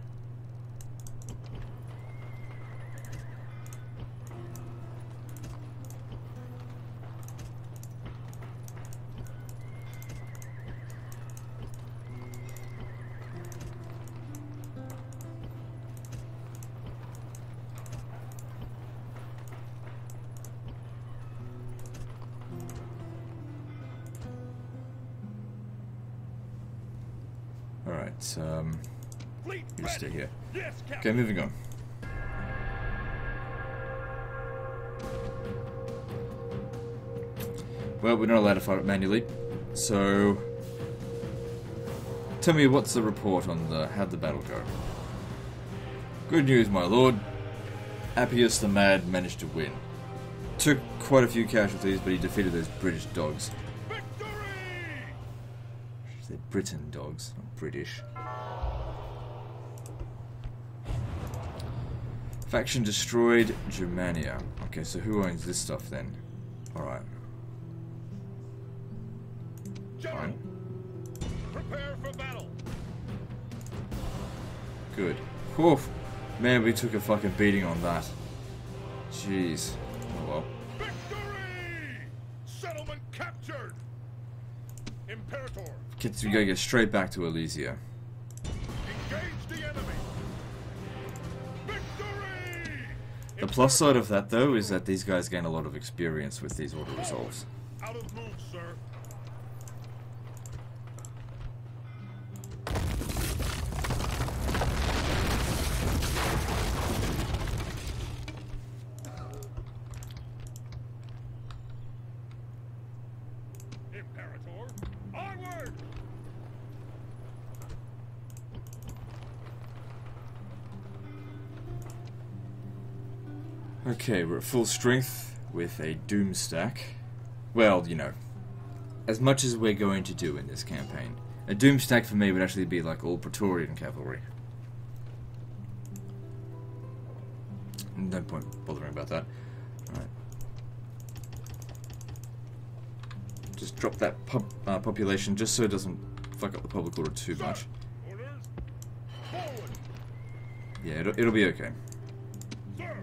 Speaker 1: Alright, you stay here. Okay, moving on. Well, we're not allowed to fight it manually, so tell me, what's the report on how'd the battle go? Good news, my lord. Appius the Mad managed to win. Took quite a few casualties, but he defeated those British dogs. They're Britain dogs, not British. Faction destroyed Germania. Okay, so who owns this stuff then? Alright. Fine.
Speaker 2: Prepare for battle.
Speaker 1: Good. Whew. Man, we took a fucking beating on that. Jeez. Oh well.
Speaker 2: Victory! Settlement captured. Imperator.
Speaker 1: We gotta get straight back to Elysia.
Speaker 2: Engage the enemy. Victory!
Speaker 1: The plus side of that, though, is that these guys gain a lot of experience with these auto resolves.
Speaker 2: Out of move, sir. Imperator, onward!
Speaker 1: Okay, we're at full strength with a Doom stack. Well, you know, as much as we're going to do in this campaign. A Doom stack for me would actually be like all Praetorian cavalry. No point bothering about that. Alright. Just drop that population just so it doesn't fuck up the public order too much.
Speaker 2: Orders. Forward.
Speaker 1: Yeah, it'll be okay.
Speaker 2: Sir.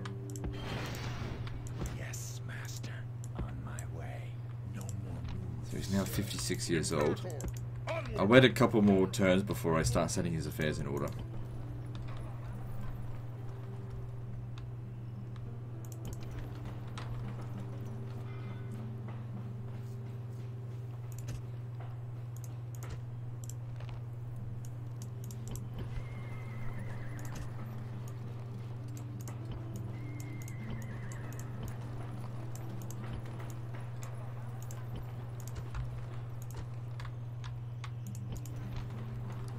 Speaker 3: Yes, master. On my way. No more moves.
Speaker 1: So he's now 56 years old.
Speaker 2: Imperator, onward.
Speaker 1: I'll wait a couple more turns before I start setting his affairs in order.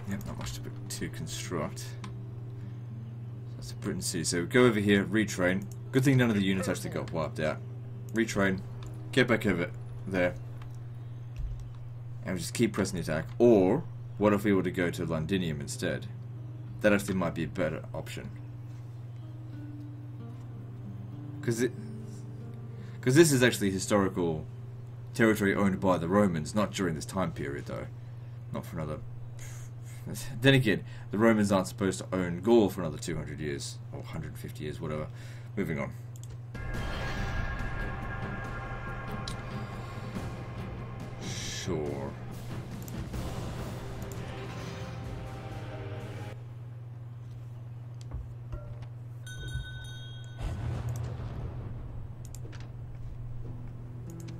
Speaker 1: Yep, not much to construct. That's a Britain city. So go over here, retrain. Good thing none of the units actually got wiped out. Retrain, get back over there, and we just keep pressing the attack. Or, what if we were to go to Londinium instead? That actually might be a better option. Because this is actually historical territory owned by the Romans, not during this time period though. Not for another... Then again, the Romans aren't supposed to own Gaul for another 200 years, or 150 years, whatever. Moving on. Sure.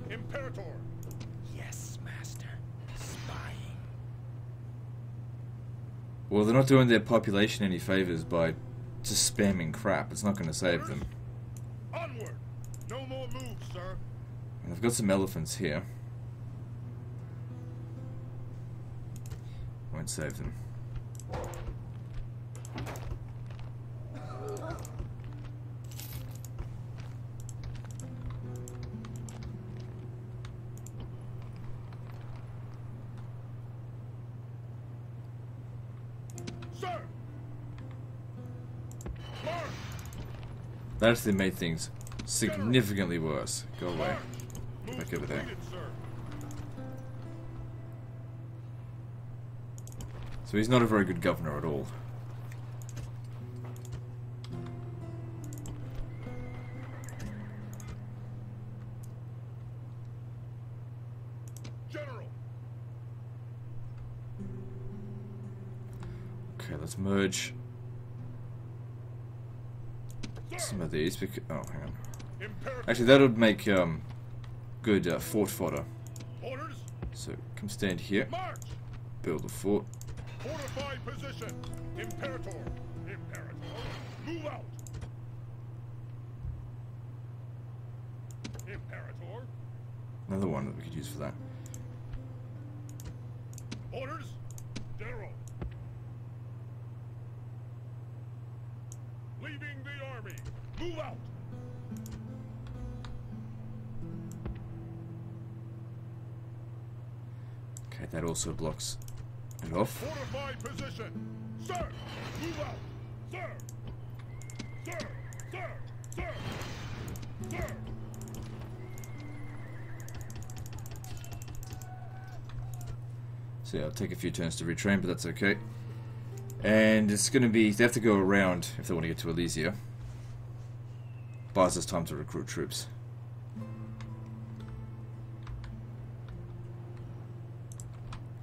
Speaker 2: Imperator.
Speaker 3: Yes, master. Spying.
Speaker 1: Well, they're not doing their population any favors by just spamming crap. It's not going to save them.
Speaker 2: Onward. No more moves, sir.
Speaker 1: And I've got some elephants here. Won't save them.
Speaker 2: Sir! March!
Speaker 1: That actually made things significantly worse. Go away.
Speaker 2: Move
Speaker 1: Back over there.
Speaker 2: completed, sir.
Speaker 1: So he's not a very good governor at all.
Speaker 2: General!
Speaker 1: Okay, let's merge some of these. Oh, hang on.
Speaker 2: Imperator!
Speaker 1: Actually, that would make good fort fodder.
Speaker 2: Orders!
Speaker 1: So come stand here,
Speaker 2: March!
Speaker 1: build a fort.
Speaker 2: Fortify position! Imperator! Imperator! Move out! Imperator!
Speaker 1: Another one that we could use for that.
Speaker 2: Orders! General! Leaving the army! Move out!
Speaker 1: Okay, that also blocks it off.
Speaker 2: Fortify position! Sir! Move out! Sir! Sir! Sir! Sir! Sir!
Speaker 1: So yeah, I'll take a few turns to retrain, but that's okay. And it's going to be... They have to go around if they want to get to Elysia. Buys us time to recruit troops.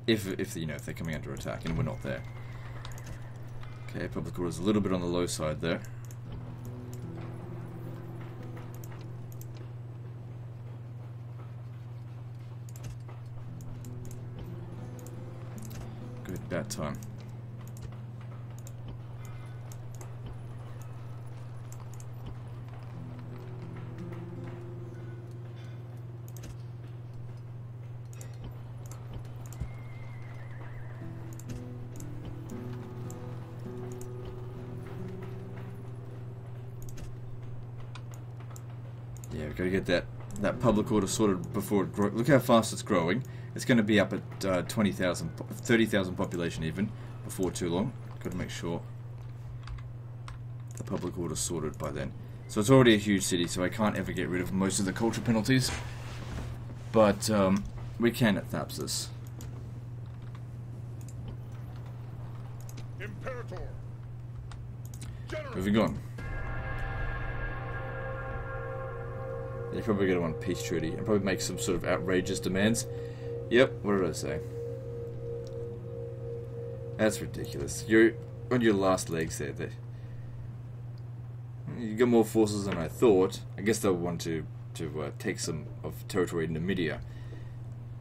Speaker 1: If you know, if they're coming under attack, and we're not there. Okay, public order is a little bit on the low side there. Good, bad time. Yeah, we've got to get that public order sorted before it grows. Look how fast it's growing. It's going to be up at 20,000, 30,000 population even before too long. Got to make sure the public order's sorted by then. So it's already a huge city, so I can't ever get rid of most of the culture penalties. But we can at Thapsus.
Speaker 2: Imperator! General!
Speaker 1: Moving on. You're probably going to want peace treaty and probably make some sort of outrageous demands. Yep, what did I say? That's ridiculous. You're on your last legs there. You got more forces than I thought. I guess they'll want to take some of territory in Numidia.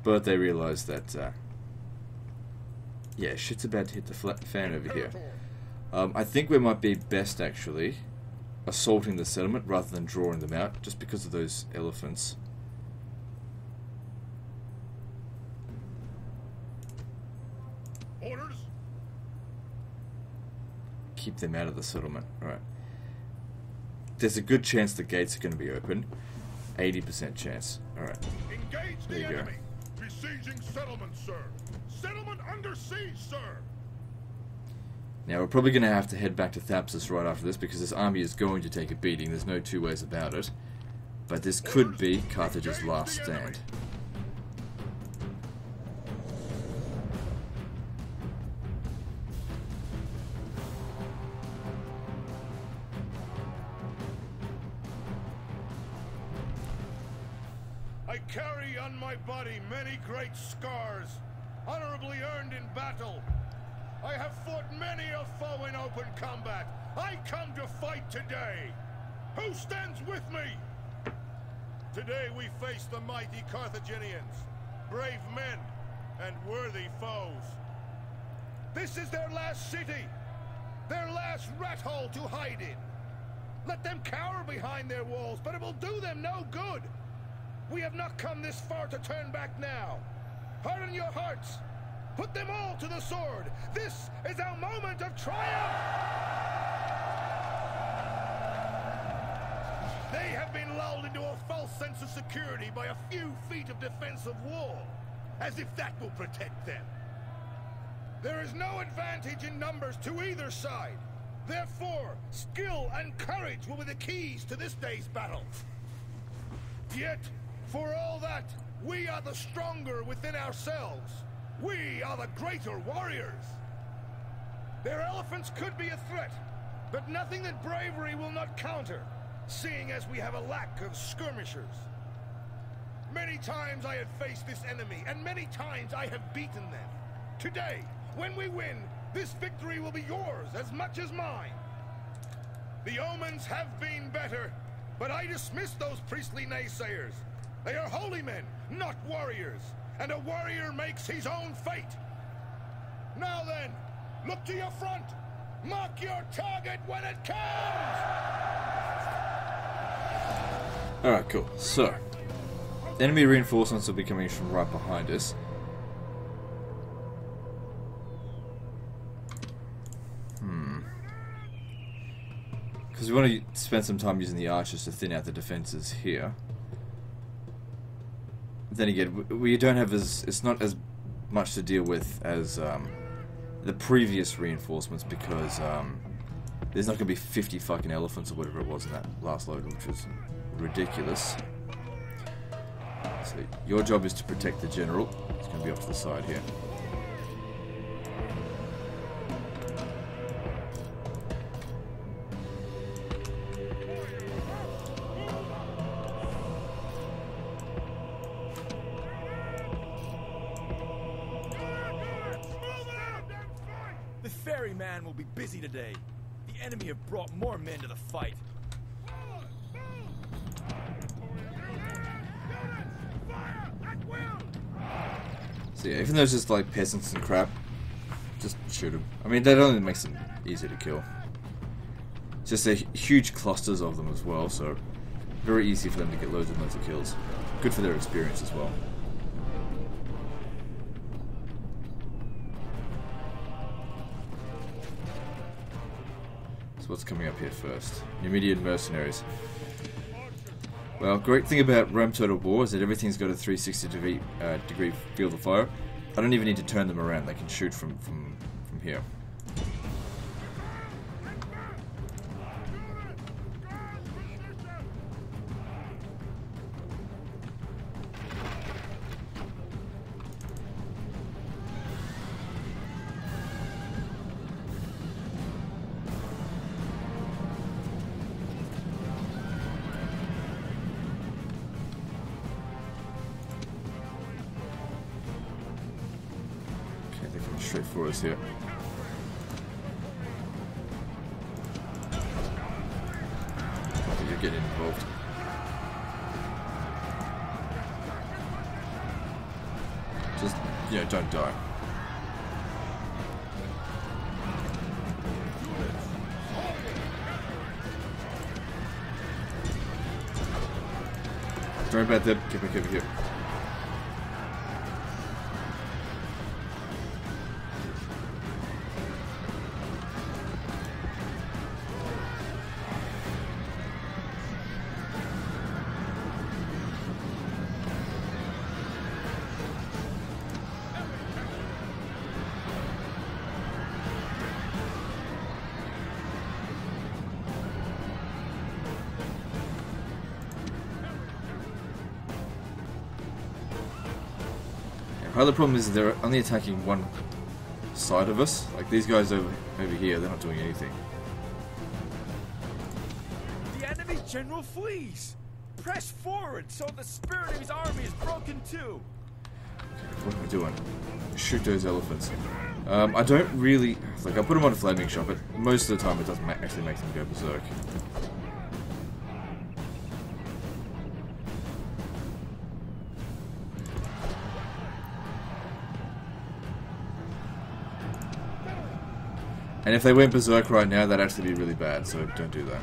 Speaker 1: But they realize that, yeah, shit's about to hit the fan over here. I think we might be best, actually, assaulting the settlement rather than drawing them out, just because of those elephants.
Speaker 2: Orders!
Speaker 1: Keep them out of the settlement. Alright. There's a good chance the gates are going to be open. 80% chance. Alright.
Speaker 2: Engage
Speaker 1: There
Speaker 2: the
Speaker 1: you go.
Speaker 2: enemy! Besieging settlement, sir! Settlement under siege, sir!
Speaker 1: Now we're probably going to have to head back to Thapsus right after this, because this army is going to take a beating. There's no two ways about it. But this could be Carthage's last stand.
Speaker 2: I carry on my body many great scars, honorably earned in battle. I have fought many a foe in open combat. I come to fight today. Who stands with me? Today we face the mighty Carthaginians, brave men and worthy foes. This is their last city, their last rat hole to hide in. Let them cower behind their walls, but it will do them no good. We have not come this far to turn back now. Harden your hearts. Put them all to the sword. This is our moment of triumph. They have been lulled into a false sense of security by a few feet of defensive wall, as if that will protect them. There is no advantage in numbers to either side. Therefore, skill and courage will be the keys to this day's battle. Yet, for all that, we are the stronger within ourselves. We are the greater warriors. Their elephants could be a threat, but nothing that bravery will not counter, seeing as we have a lack of skirmishers. Many times I have faced this enemy, and many times I have beaten them. Today, when we win, this victory will be yours as much as mine. The omens have been better, but I dismiss those priestly naysayers. They are holy men, not warriors, and a warrior makes his own fate. Now then, look to your front. Mark your target when it comes!
Speaker 1: Alright, cool. So, enemy reinforcements will be coming from right behind us. Because we want to spend some time using the archers to thin out the defenses here. Then again, we don't have it's not as much to deal with as the previous reinforcements, because there's not going to be 50 fucking elephants or whatever it was in that last load, which was ridiculous. So your job is to protect the general. It's going to be off to the side here.
Speaker 4: The ferryman will be busy today. The enemy have brought more men to the fight.
Speaker 1: So yeah, even though it's just like peasants and crap, just shoot them. I mean, that only makes them easier to kill. It's just they're huge clusters of them as well, so very easy for them to get loads and loads of kills. Good for their experience as well. So what's coming up here first? Numidian mercenaries. Well, great thing about Rome Total War is that everything's got a 360 degree field of fire. I don't even need to turn them around, they can shoot from here. Straight for us here. You're getting involved. Just, don't die. Sorry about that. Get back over here. Part of the problem is they're only attacking one side of us. Like these guys over here, they're not doing anything.
Speaker 4: The enemy general flees. Press forward so the spirit of his army is broken too.
Speaker 1: What am I doing? Shoot those elephants. I don't really... Like, I put them on a flaming shot, but most of the time it doesn't actually make them go berserk. And if they went berserk right now, that'd actually be really bad, so don't do that.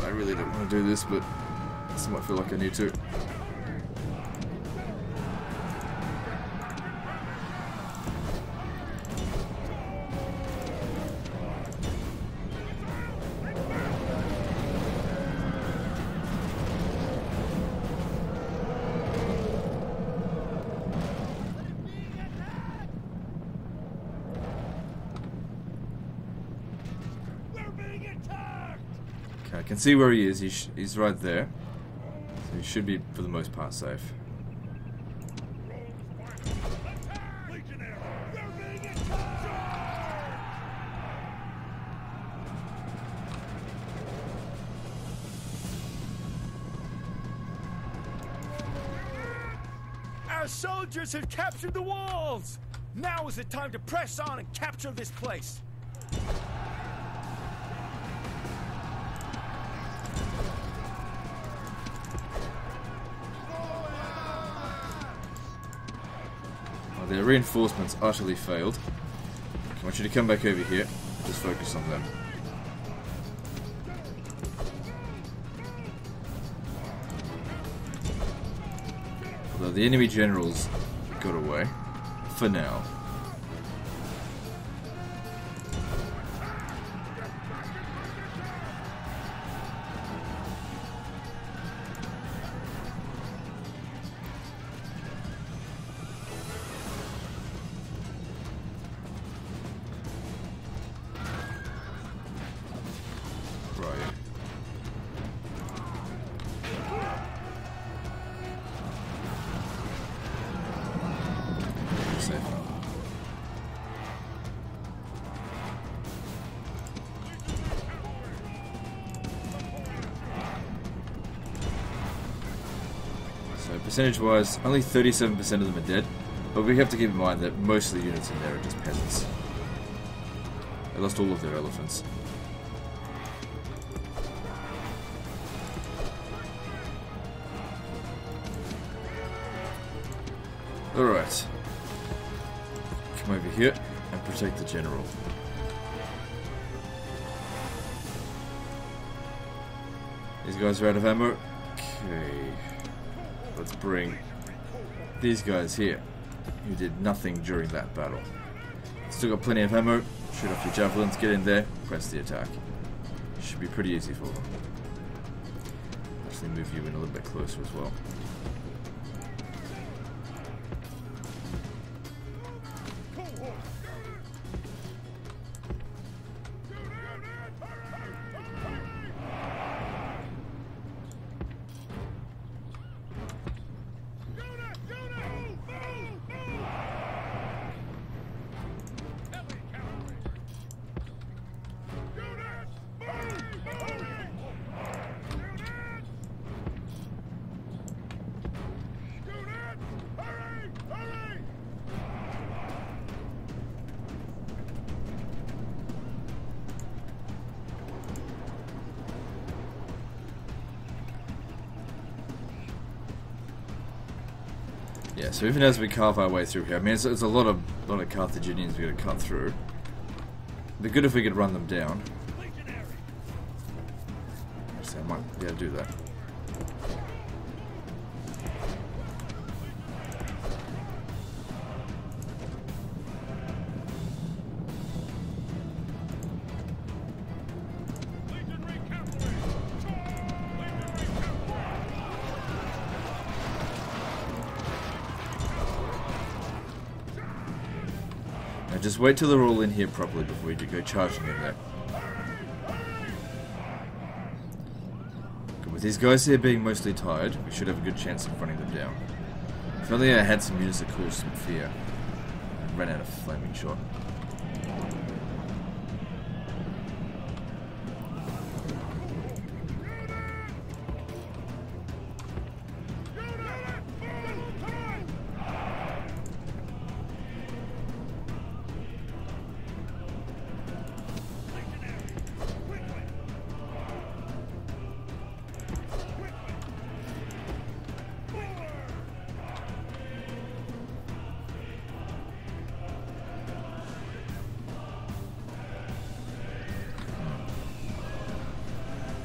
Speaker 1: I really don't want to do this, but This might feel like I need to. Okay, I can see where he is. He's right there. So he should be, for the most part, safe.
Speaker 4: Our soldiers have captured the walls! Now is the time to press on and capture this place!
Speaker 1: Oh, their reinforcements utterly failed. I want you to come back over here. Just focus on them. Although the enemy generals got away. For now. Percentage-wise, only 37% of them are dead, but we have to keep in mind that most of the units in there are just peasants. They lost all of their elephants. Alright. Come over here and protect the general. These guys are out of ammo. Okay. Let's bring these guys here, who did nothing during that battle. Still got plenty of ammo. Shoot off your javelins, get in there, press the attack. Should be pretty easy for them. Actually move you in a little bit closer as well. Yeah, so even as we carve our way through here, I mean, it's a lot of Carthaginians we're going to cut through. It'd be good if we could run them down. So I might be able to do that. Just wait till they're all in here properly before you go charging in there. With these guys here being mostly tired, we should have a good chance of running them down. If only I had some units that caused some fear and ran out of flaming shot.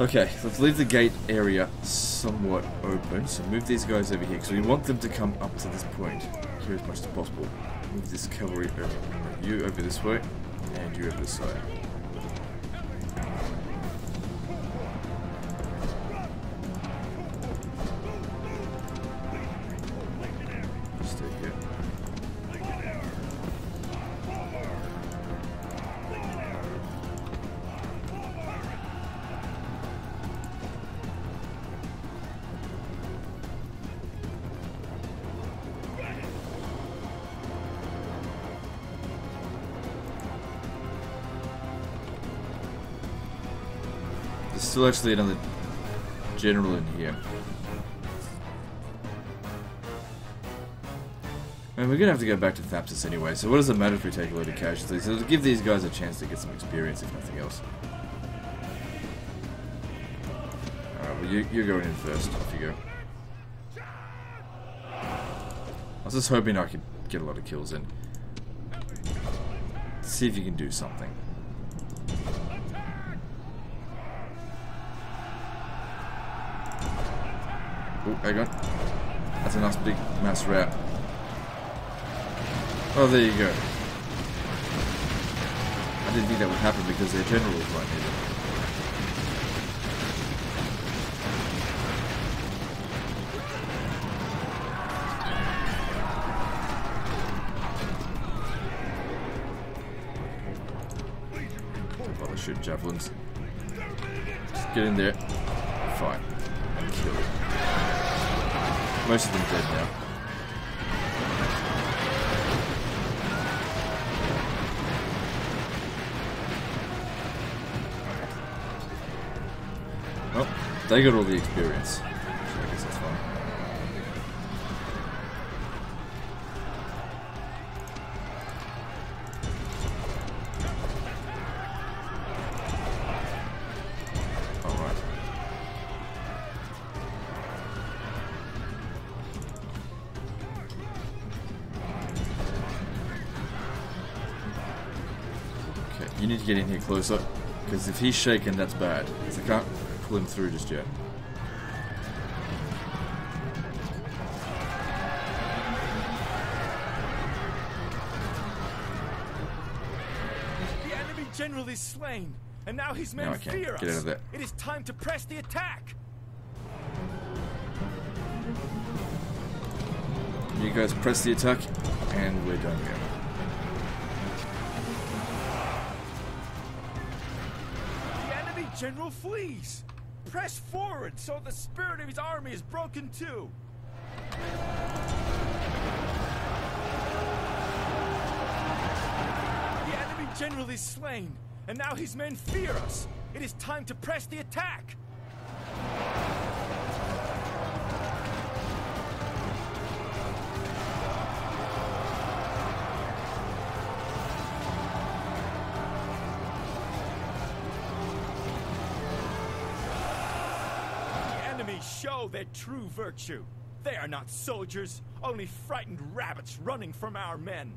Speaker 1: Okay, let's leave the gate area somewhat open. So move these guys over here, because we want them to come up to this point here as much as possible. Move this cavalry over, you over this way, and you over this side. Stay here. There's still actually another general in here. And we're gonna have to go back to Thapsus anyway, so what does it matter if we take a load of casualties? It'll give these guys a chance to get some experience, if nothing else. Alright, well you're going in first. Off you go. I was just hoping I could get a lot of kills in. See if you can do something. Oh, hang on. That's a nice big mass rout. Oh, there you go. I didn't think that would happen because their general was right near them. Don't bother shooting javelins. Just get in there. Fine. And kill it. Most of them dead now. Well, they got all the experience, so I guess that's fine. Alright. Okay, you need to get in here closer, because if he's shaken, that's bad. Because I can't pull him through just yet.
Speaker 4: The enemy general is slain, and now his men
Speaker 1: No, I can't.
Speaker 4: fear us.
Speaker 1: Get out of there.
Speaker 4: It is time to press the attack.
Speaker 1: You guys press the attack, and we're done here.
Speaker 4: The enemy general flees. Press forward so the spirit of his army is broken too. The enemy general is slain, and now his men fear us. It is time to press the attack. Show their true virtue. They are not soldiers, only frightened rabbits running from our men.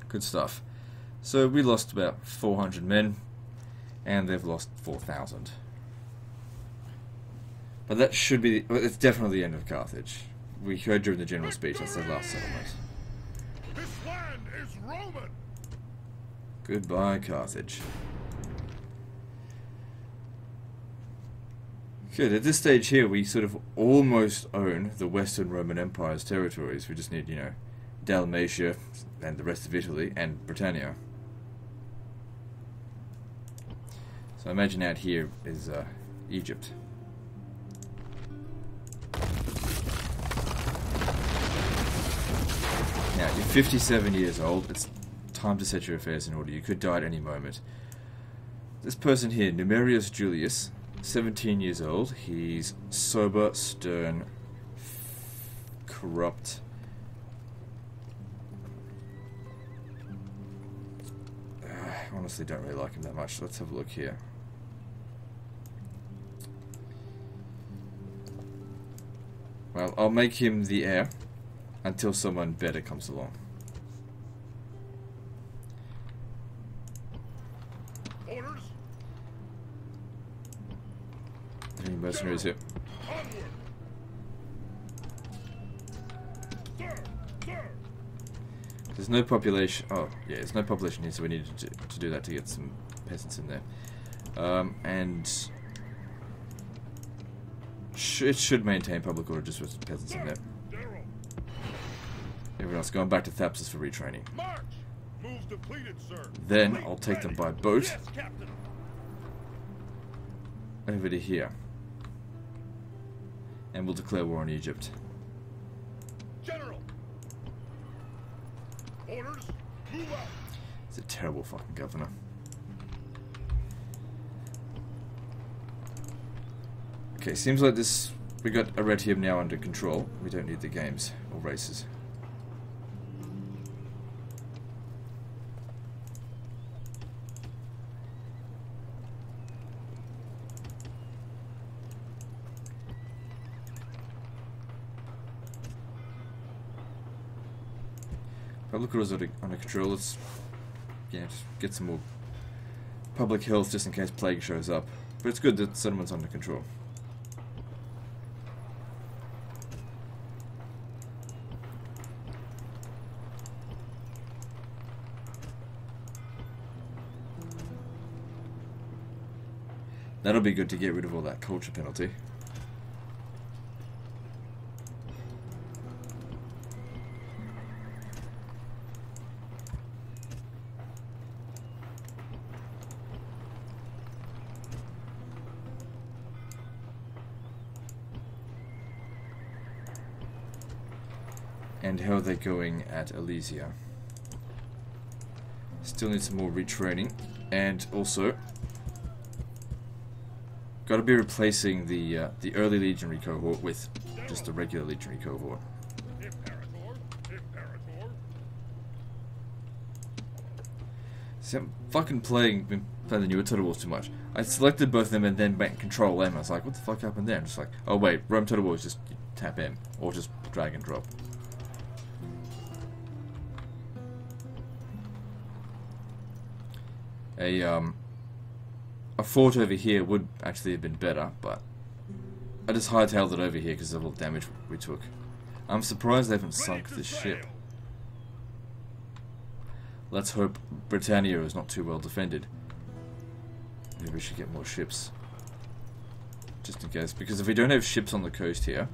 Speaker 1: Good stuff. So we lost about 400 men, and they've lost 4,000. But that should be... Well, it's definitely the end of Carthage. We heard during the general speech, that's their last settlement.
Speaker 2: This land is Roman!
Speaker 1: Goodbye, Carthage. Good, at this stage here, we sort of almost own the Western Roman Empire's territories. We just need, you know, Dalmatia and the rest of Italy and Britannia. So imagine out here is Egypt. Now, you're 57 years old. It's time to set your affairs in order. You could die at any moment. This person here, Numerius Julius, 17 years old. He's sober, stern, corrupt. I honestly don't really like him that much. Let's have a look here. Well, I'll make him the heir until someone better comes along.
Speaker 2: Orders.
Speaker 1: Any mercenaries here?
Speaker 2: Onward. Sir, sir.
Speaker 1: There's no population. Oh, yeah, there's no population here, so we need to do that to get some peasants in there. And it should maintain public order just with peasants in there. Everyone else going back to Thapsus for retraining.
Speaker 2: March. Moves depleted, sir.
Speaker 1: Then I'll take them by boat
Speaker 2: Yes, Captain.
Speaker 1: over to here, and we'll declare war on Egypt.
Speaker 2: General. Orders. Move out.
Speaker 1: He's a terrible fucking governor. Okay, seems like we got Arretium now under control. We don't need the games or races. Public order's under control. Let's just get some more public health just in case plague shows up. But it's good that settlement's under control. That'll be good to get rid of all that culture penalty. And how are they going at Elysia? Still need some more retraining, and also got to be replacing the early legionary cohort with just a regular legionary cohort.
Speaker 2: Imperator. Imperator.
Speaker 1: See, I'm fucking been playing the newer Total Wars too much. I selected both of them and then went Control M. I was like, what the fuck happened there? And just like, oh wait, Rome Total Wars just tap M or just drag and drop. A fort over here would actually have been better, but I just hightailed it over here because of all the damage we took. I'm surprised they haven't sunk this ship. Let's hope Britannia is not too well defended. Maybe we should get more ships. Just in case, because if we don't have ships on the coast here,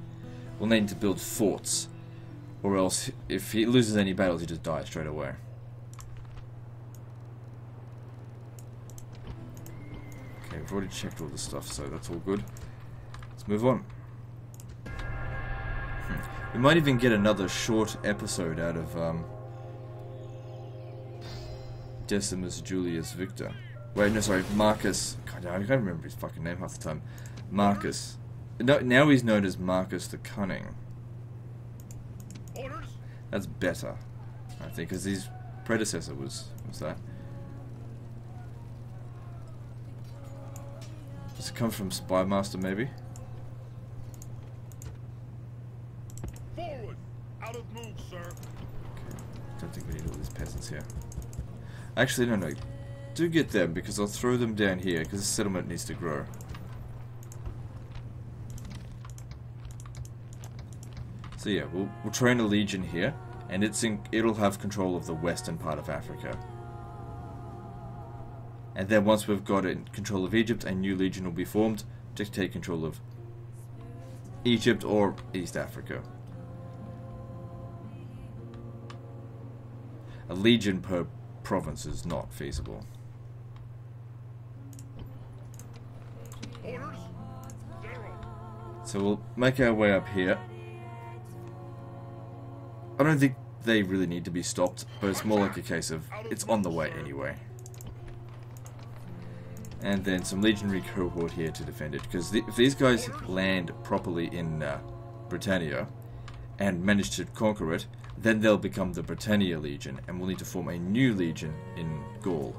Speaker 1: we'll need to build forts. Or else, if he loses any battles, he just dies straight away. Okay, we've already checked all this stuff, so that's all good. Let's move on. We might even get another short episode out of Decimus Julius Victor. Wait, no, sorry, Marcus. God, I can't remember his fucking name half the time. Marcus. No, now he's known as Marcus the Cunning.
Speaker 2: Orders.
Speaker 1: That's better, I think, because his predecessor was that. Does it come from Spymaster, maybe?
Speaker 2: Forward. Out of move, sir.
Speaker 1: Okay. Don't think we need all these peasants here. Actually, no. Do get them, because I'll throw them down here, because the settlement needs to grow. So yeah, we'll train a legion here, and it'll have control of the western part of Africa. And then once we've got it in control of Egypt, a new legion will be formed to take control of Egypt or East Africa. A legion per province is not feasible.
Speaker 2: Orders. General.
Speaker 1: So we'll make our way up here. I don't think they really need to be stopped, but it's more like a case of it's on the way anyway. And then some legionary cohort here to defend it. Because if these guys land properly in Britannia and manage to conquer it, then they'll become the Britannia Legion, and we'll need to form a new legion in Gaul,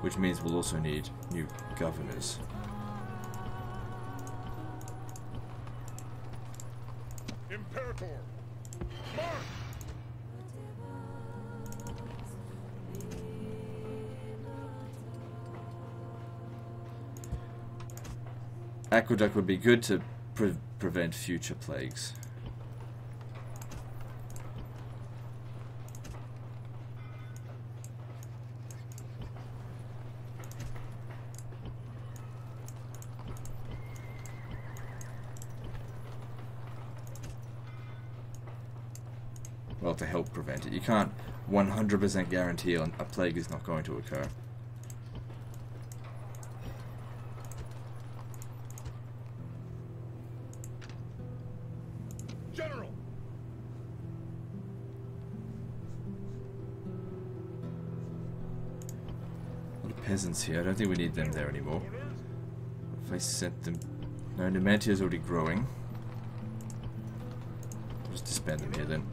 Speaker 1: which means we'll also need new governors.
Speaker 2: Imperator! March!
Speaker 1: Aqueduct would be good to prevent future plagues. Well, to help prevent it. You can't 100% guarantee a plague is not going to occur.
Speaker 2: General!
Speaker 1: A lot of peasants here. I don't think we need them there anymore. If I sent them... No, Numantia's already growing. I'll just disband them here then.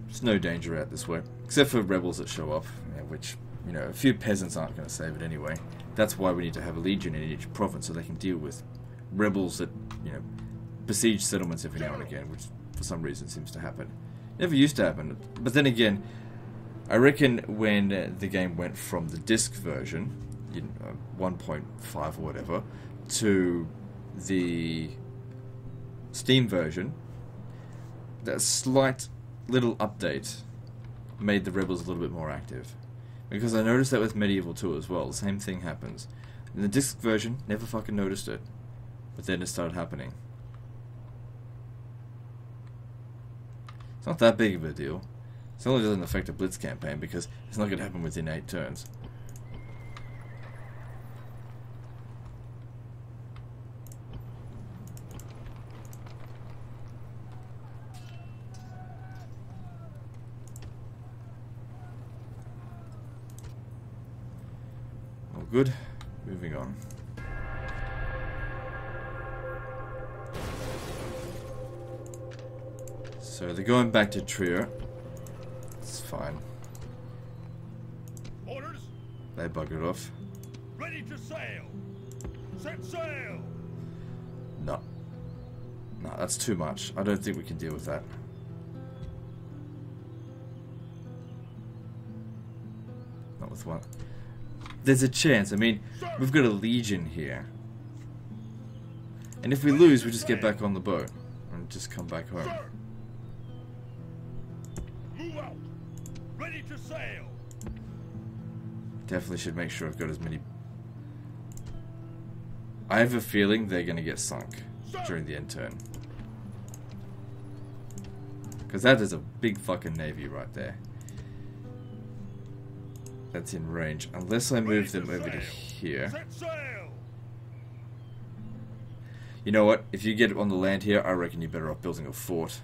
Speaker 1: There's no danger out this way. Except for rebels that show up, which, you know, a few peasants aren't going to save it anyway. That's why we need to have a legion in each province so they can deal with rebels that, you know, besiege settlements every now and again, which for some reason seems to happen. Never used to happen. But then again, I reckon when the game went from the disc version, 1.5 or whatever, to the Steam version, that slight little update made the rebels a little bit more active. Because I noticed that with Medieval 2 as well, the same thing happens. In the disc version, never fucking noticed it. But then it started happening. It's not that big of a deal. It only doesn't affect a Blitz campaign because it's not going to happen within 8 turns. All good. Moving on. So they're going back to Trier. It's fine.
Speaker 2: Orders?
Speaker 1: They buggered off.
Speaker 2: Ready to sail! Set sail!
Speaker 1: No. No, that's too much. I don't think we can deal with that. Not with one. There's a chance. I mean, we've got a legion here. And if we lose, we just get back on the boat. And just come back home.
Speaker 2: Sir! Move out! Ready to sail!
Speaker 1: Definitely should make sure I've got as many... I have a feeling they're going to get sunk during the end turn. Because that is a big fucking navy right there. That's in range. Unless I move them over to here.
Speaker 2: Set sail!
Speaker 1: You know what? If you get on the land here, I reckon you're better off building a fort.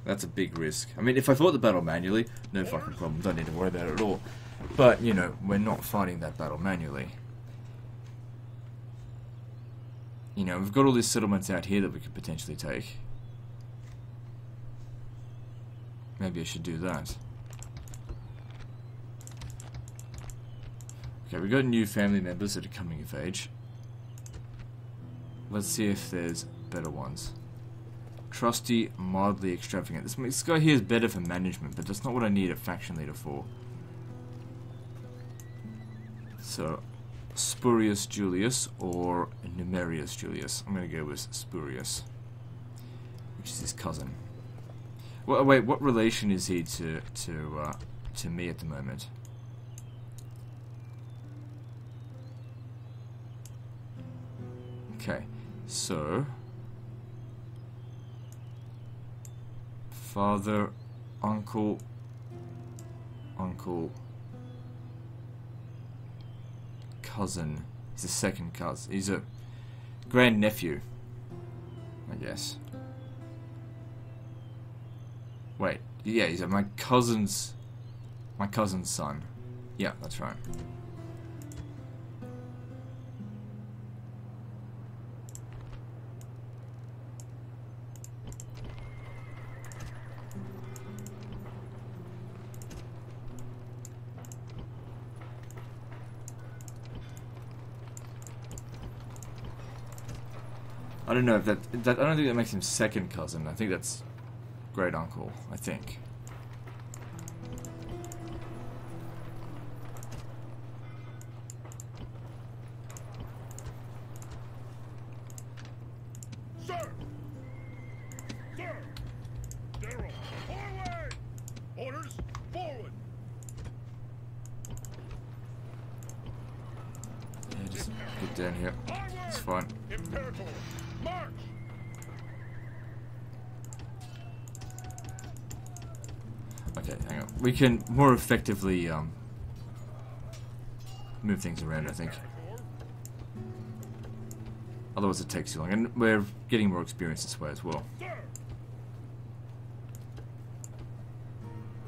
Speaker 1: That's a big risk. I mean, if I fought the battle manually, no fucking problem. Don't need to worry about it at all. But, you know, we're not fighting that battle manually. You know, we've got all these settlements out here that we could potentially take. Maybe I should do that. Okay, we've got new family members that are coming of age. Let's see if there's better ones. Trusty, mildly extravagant. This guy here is better for management, but that's not what I need a faction leader for. So, Spurius Julius or Numerius Julius. I'm going to go with Spurius, which is his cousin. Well, wait, what relation is he to me at the moment? Okay, so father, uncle, cousin. He's a second cousin. He's a grandnephew, I guess. Wait, yeah, he's my cousin's My cousin's son. Yeah, that's right. I don't know if that I don't think that makes him second cousin. I think that's great uncle, I think.
Speaker 2: Sir! Sir! General, forward! Orders, forward!
Speaker 1: Yeah, just get down here. It's fine.
Speaker 2: Imperator, march!
Speaker 1: Okay, hang on. We can more effectively move things around, I think. Otherwise it takes too long. And we're getting more experience this way as well.
Speaker 2: Sir!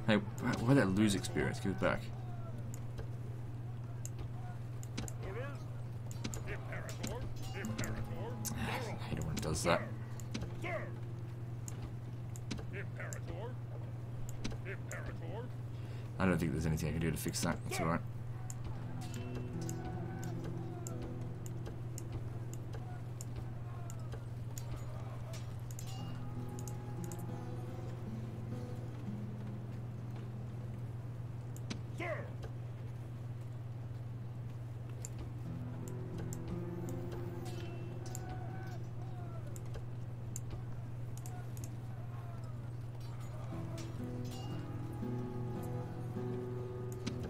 Speaker 1: Hey, why did I lose experience? Give it back.
Speaker 2: Orders, Imperator, Imperator, General,
Speaker 1: I hate it when it does that.
Speaker 2: Sir! Imperator, Imperator,
Speaker 1: I don't think there's anything I can do to fix that. It's alright.
Speaker 2: sir!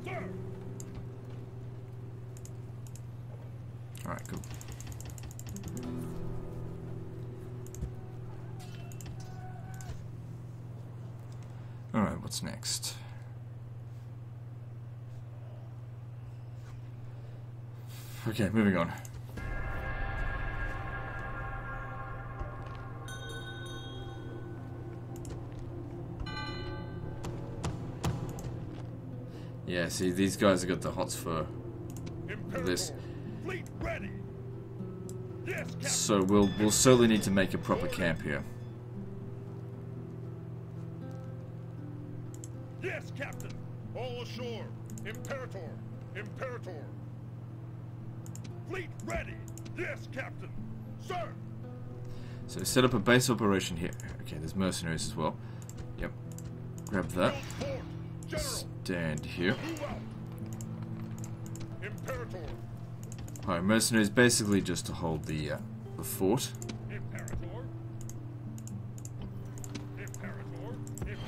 Speaker 2: Sir!
Speaker 1: Alright, cool. Alright, what's next? Okay, moving on. Yeah, see, these guys have got the hots for this.
Speaker 2: Fleet ready. Yes, Captain.
Speaker 1: So we'll certainly need to make a proper camp here.
Speaker 2: Yes, Captain. All ashore. Imperator. Imperator. Fleet ready. Yes, Captain. Sir.
Speaker 1: So set up a base operation here. Okay, there's mercenaries as well. Yep. Grab that.
Speaker 2: Port. General.
Speaker 1: Stand here.
Speaker 2: Move out. Imperator.
Speaker 1: Alright, mercenaries basically just to hold the fort.
Speaker 2: Imperator. Imperator. Imperator.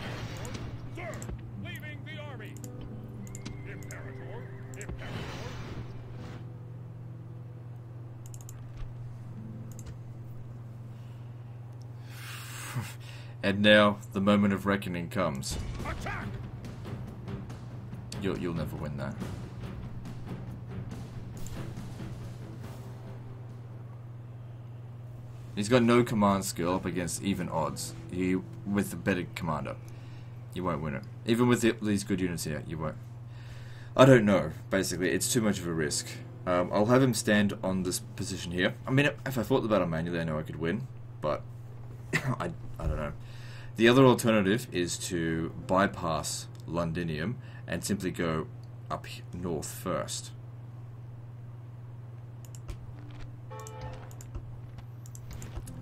Speaker 2: Sir. Leaving the army. Imperator. Imperator.
Speaker 1: And now the moment of reckoning comes.
Speaker 2: Attack.
Speaker 1: You'll never win that. He's got no command skill up against even odds. With a better commander, you won't win it. Even with these good units here, you won't. I don't know. Basically, it's too much of a risk. I'll have him stand on this position here. I mean, if I fought the battle manually, I know I could win, but I don't know. The other alternative is to bypass Londinium and simply go up north first.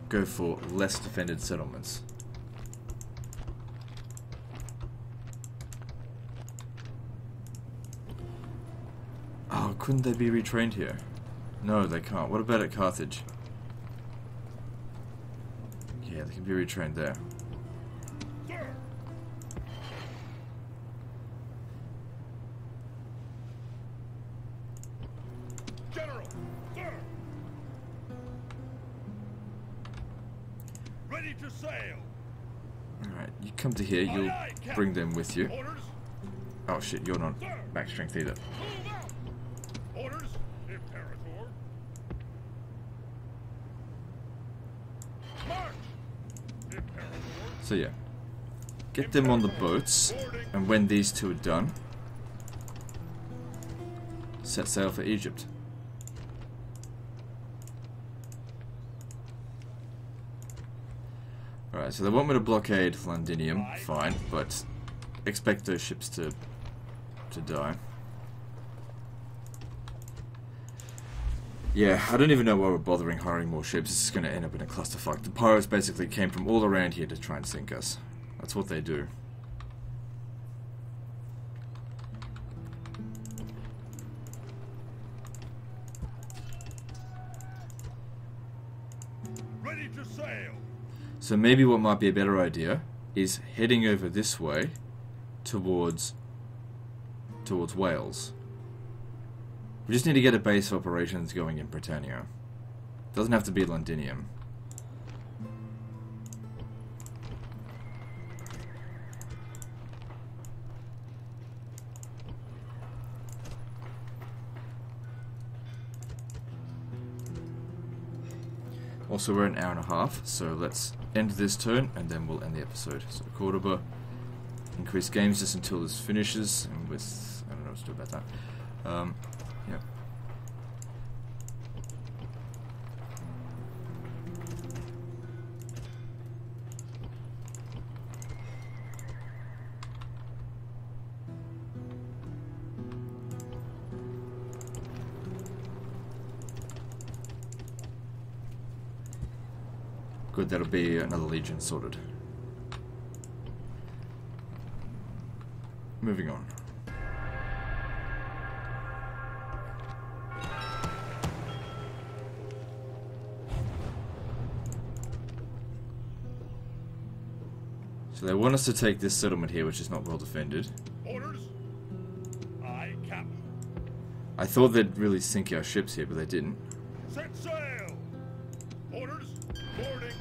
Speaker 1: Go for less defended settlements. Oh, couldn't they be retrained here? No, they can't. What about at Carthage? Yeah, they can be retrained there.
Speaker 2: Sir. General. Sir. Ready to sail.
Speaker 1: Alright, you come to here, you'll
Speaker 2: Aye, aye, Captain.
Speaker 1: bring them with you.
Speaker 2: Orders.
Speaker 1: Oh shit, you're not
Speaker 2: Sir.
Speaker 1: max strength either.
Speaker 2: Move out. Orders. Imperator. March. Imperator.
Speaker 1: So yeah, get them on the boats, and when these two are done, set sail for Egypt. Alright, so they want me to blockade Londinium, fine, but expect those ships to die. Yeah, I don't even know why we're bothering hiring more ships. This is going to end up in a clusterfuck. The pirates basically came from all around here to try and sink us. That's what they do.
Speaker 2: Ready to sail.
Speaker 1: So maybe what might be a better idea is heading over this way towards Wales. We just need to get a base of operations going in Britannia. Doesn't have to be Londinium. Also, we're an hour and a half, so let's end this turn and then we'll end the episode. So Cordoba, increase games just until this finishes, and with I don't know what to do about that. Yeah. Good, that'll be another legion sorted. Moving on. So they want us to take this settlement here, which is not well defended.
Speaker 2: Orders? Aye, Captain.
Speaker 1: I thought they'd really sink our ships here, but they didn't.
Speaker 2: Set sail. Orders? Boarding.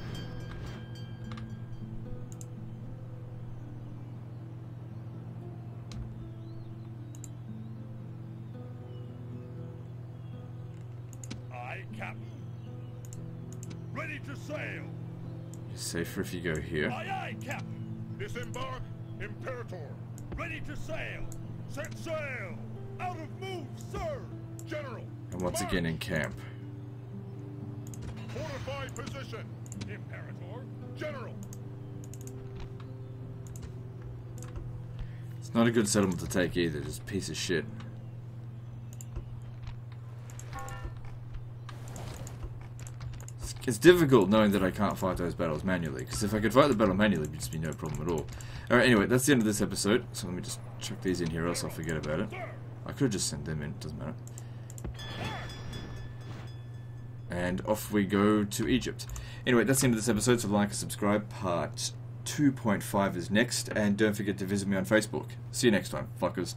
Speaker 2: Aye, Captain. Ready to sail.
Speaker 1: You're safer if you go here.
Speaker 2: Aye, aye, Captain. Disembark, Imperator. Ready to sail. Set sail. Out of move, sir. General.
Speaker 1: And once again in camp.
Speaker 2: Fortify position. Imperator. General.
Speaker 1: It's not a good settlement to take either, just a piece of shit. It's difficult knowing that I can't fight those battles manually, because if I could fight the battle manually, it would just be no problem at all. Alright, anyway, that's the end of this episode, so let me just chuck these in here, else I'll forget about it. I could have just sent them in, doesn't matter. And off we go to Egypt. Anyway, that's the end of this episode, so like and subscribe. Part 2.5 is next, and don't forget to visit me on Facebook. See you next time, fuckers.